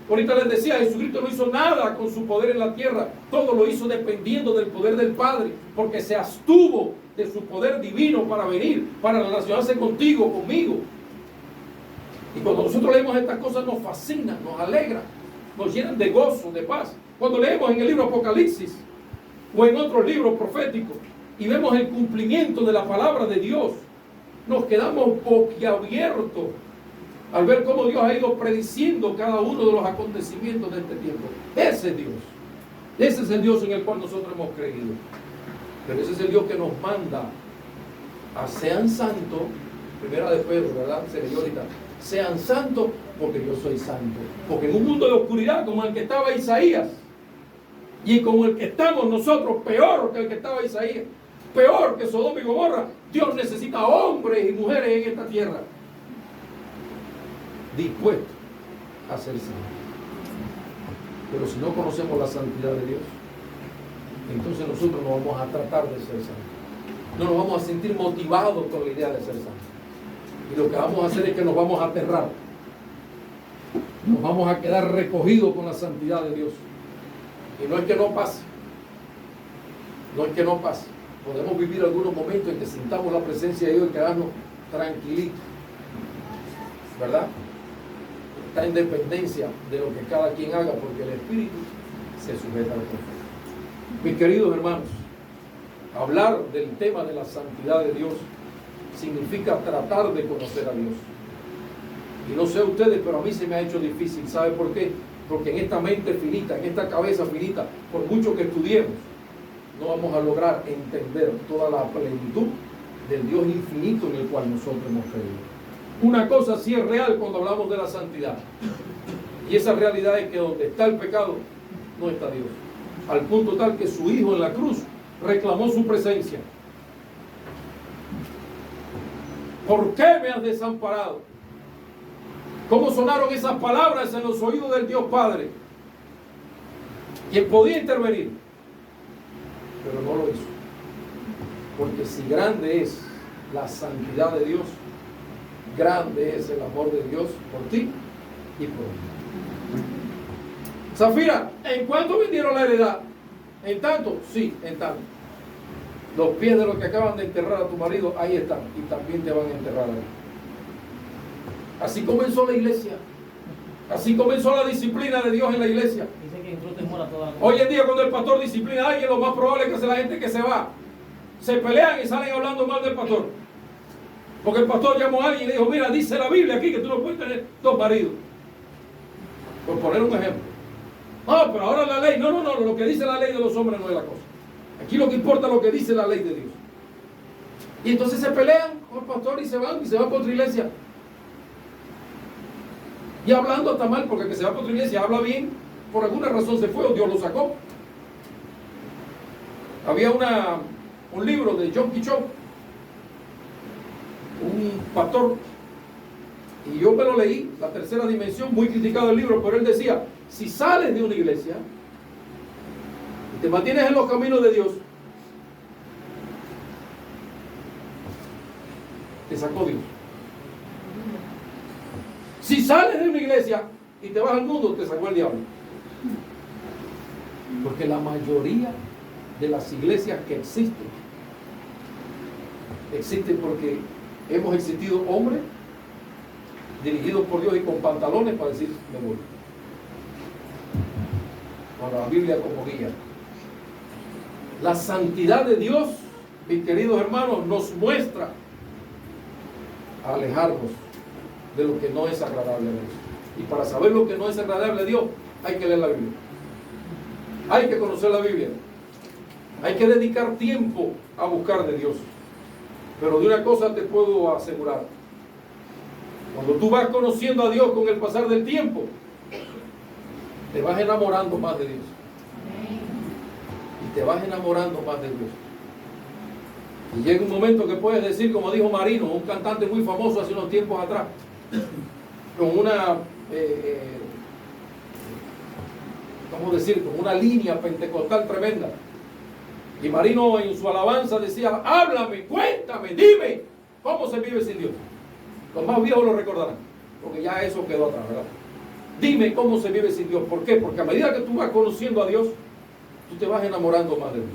Ahorita les decía, Jesucristo no hizo nada con su poder en la tierra. Todo lo hizo dependiendo del poder del Padre, porque se abstuvo de su poder divino para venir, para relacionarse contigo, conmigo. Y cuando nosotros leemos estas cosas nos fascinan, nos alegran, nos llenan de gozo, de paz. Cuando leemos en el libro Apocalipsis o en otros libros proféticos y vemos el cumplimiento de la palabra de Dios, nos quedamos boquiabiertos al ver cómo Dios ha ido prediciendo cada uno de los acontecimientos de este tiempo. Ese es Dios. Ese es el Dios en el cual nosotros hemos creído. Pero ese es el Dios que nos manda a sean santos. Primera de Pedro, ¿verdad? Se leyó ahorita. Sean santos porque yo soy santo. Porque en un mundo de oscuridad como el que estaba Isaías y como el que estamos nosotros, peor que el que estaba Isaías, peor que Sodoma y Gomorra, Dios necesita hombres y mujeres en esta tierra dispuestos a ser santos. Pero si no conocemos la santidad de Dios, entonces nosotros no vamos a tratar de ser santos. No nos vamos a sentir motivados con la idea de ser santos. Y lo que vamos a hacer es que nos vamos a aterrar. Nos vamos a quedar recogidos con la santidad de Dios. Y no es que no pase. No es que no pase. Podemos vivir algunos momentos en que sintamos la presencia de Dios y quedarnos tranquilitos. ¿Verdad? Está en dependencia de lo que cada quien haga, porque el Espíritu se sujeta al cuerpo. Mis queridos hermanos, hablar del tema de la santidad de Dios significa tratar de conocer a Dios. Y no sé ustedes, pero a mí se me ha hecho difícil. ¿Sabe por qué? Porque en esta mente finita, en esta cabeza finita, por mucho que estudiemos, no vamos a lograr entender toda la plenitud del Dios infinito en el cual nosotros hemos creído. Una cosa sí es real cuando hablamos de la santidad. Y esa realidad es que donde está el pecado, no está Dios. Al punto tal que su Hijo en la cruz reclamó su presencia. ¿Por qué me has desamparado? ¿Cómo sonaron esas palabras en los oídos del Dios Padre? Quien podía intervenir, pero no lo hizo. Porque si grande es la santidad de Dios, grande es el amor de Dios por ti y por mí. Zafira, ¿en cuánto vendieron la heredad? ¿En tanto? Sí, en tanto. Los pies de los que acaban de enterrar a tu marido, ahí están, y también te van a enterrar a ti. Así comenzó la iglesia. Así comenzó la disciplina de Dios en la iglesia. Dice que incluso temora toda la Hoy en día, cuando el pastor disciplina a alguien, lo más probable es que sea la gente que se va. Se pelean y salen hablando mal del pastor. Porque el pastor llamó a alguien y le dijo: mira, dice la Biblia aquí que tú no puedes tener dos maridos. Por poner un ejemplo. No, pero ahora la ley. No, lo que dice la ley de los hombres no es la cosa. Aquí lo que importa es lo que dice la ley de Dios. Y entonces se pelean con el pastor y se van por otra iglesia. Y hablando está mal, porque el que se va por otra iglesia habla bien, por alguna razón se fue o Dios lo sacó. Había un libro de John Kichop, un pastor, y yo me lo leí, La Tercera Dimensión, muy criticado el libro, pero él decía: si sales de una iglesia y te mantienes en los caminos de Dios, te sacó Dios. Si sales de una iglesia y te vas al mundo, te sacó el diablo. Porque la mayoría de las iglesias que existen porque hemos existido hombres dirigidos por Dios y con pantalones para decir: me voy. Con la Biblia como guía. La santidad de Dios, mis queridos hermanos, nos muestra a alejarnos de lo que no es agradable a Dios. Y para saber lo que no es agradable a Dios, hay que leer la Biblia. Hay que conocer la Biblia. Hay que dedicar tiempo a buscar de Dios. Pero de una cosa te puedo asegurar: cuando tú vas conociendo a Dios con el pasar del tiempo, te vas enamorando más de Dios. Y te vas enamorando más de Dios. Y llega un momento que puedes decir, como dijo Marino, un cantante muy famoso hace unos tiempos atrás, con una, ¿cómo decir? Con una línea pentecostal tremenda. Y Marino en su alabanza decía: háblame, cuéntame, dime, ¿cómo se vive sin Dios? Los más viejos lo recordarán, porque ya eso quedó atrás, ¿verdad? Dime cómo se vive sin Dios. ¿Por qué? Porque a medida que tú vas conociendo a Dios, tú te vas enamorando más de Dios.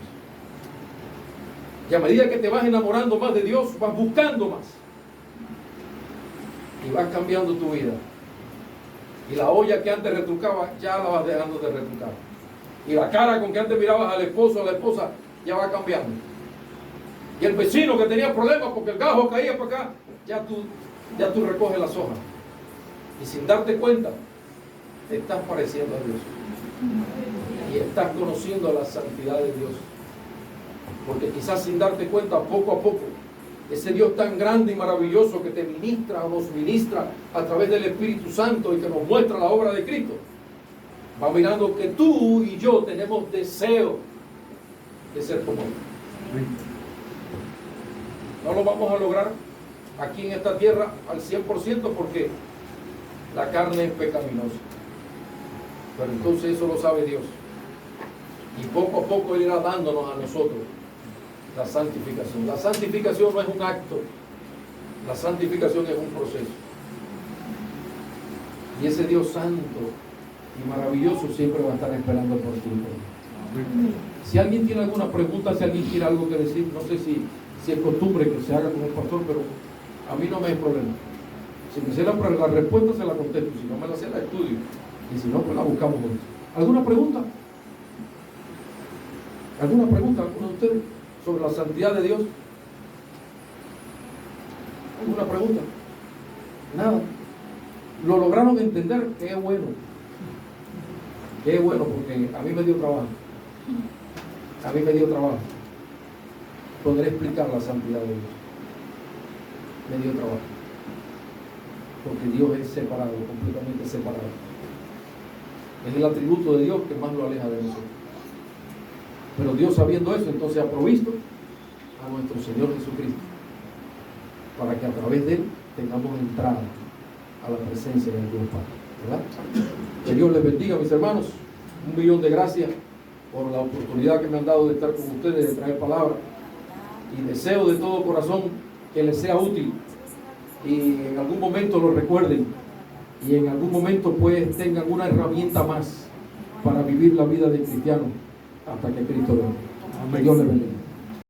Y a medida que te vas enamorando más de Dios, vas buscando más. Y vas cambiando tu vida. Y la olla que antes retrucaba, ya la vas dejando de retrucar. Y la cara con que antes mirabas al esposo o a la esposa, ya va cambiando. Y el vecino que tenía problemas porque el gajo caía para acá, ya tú recoges las hojas. Y sin darte cuenta, te estás pareciendo a Dios. Y estás conociendo la santidad de Dios. Porque quizás sin darte cuenta, poco a poco, ese Dios tan grande y maravilloso que te ministra o nos ministra a través del Espíritu Santo y que nos muestra la obra de Cristo, va mirando que tú y yo tenemos deseo de ser como Él. No lo vamos a lograr aquí en esta tierra al 100% porque la carne es pecaminosa. Pero entonces eso lo sabe Dios. Y poco a poco Él irá dándonos a nosotros la santificación. La santificación no es un acto. La santificación es un proceso. Y ese Dios santo y maravilloso siempre va a estar esperando por ti. Si alguien tiene alguna pregunta, si alguien tiene algo que decir, no sé si es costumbre que se haga con el pastor, pero a mí no me es problema. Si me sé la respuesta, se la contesto. Si no me la sé, la estudio. Y si no, pues la buscamos juntos. ¿Alguna pregunta? ¿Alguna pregunta? ¿Alguno de ustedes sobre la santidad de Dios? ¿Alguna pregunta? Nada. lo lograron entender. Qué bueno. Qué bueno, porque a mí me dio trabajo. A mí me dio trabajo poder explicar la santidad de Dios. Me dio trabajo. Porque Dios es separado, completamente separado. Es el atributo de Dios que más lo aleja de nosotros. Pero Dios, sabiendo eso, entonces ha provisto a nuestro Señor Jesucristo para que a través de Él tengamos entrada a la presencia del Dios Padre, ¿verdad? Que Dios les bendiga, mis hermanos. 1.000.000 de gracias por la oportunidad que me han dado de estar con ustedes, de traer palabra, y deseo de todo corazón que les sea útil y en algún momento lo recuerden y en algún momento pues tengan una herramienta más para vivir la vida del cristiano hasta que Cristo venga. Que Dios les bendiga.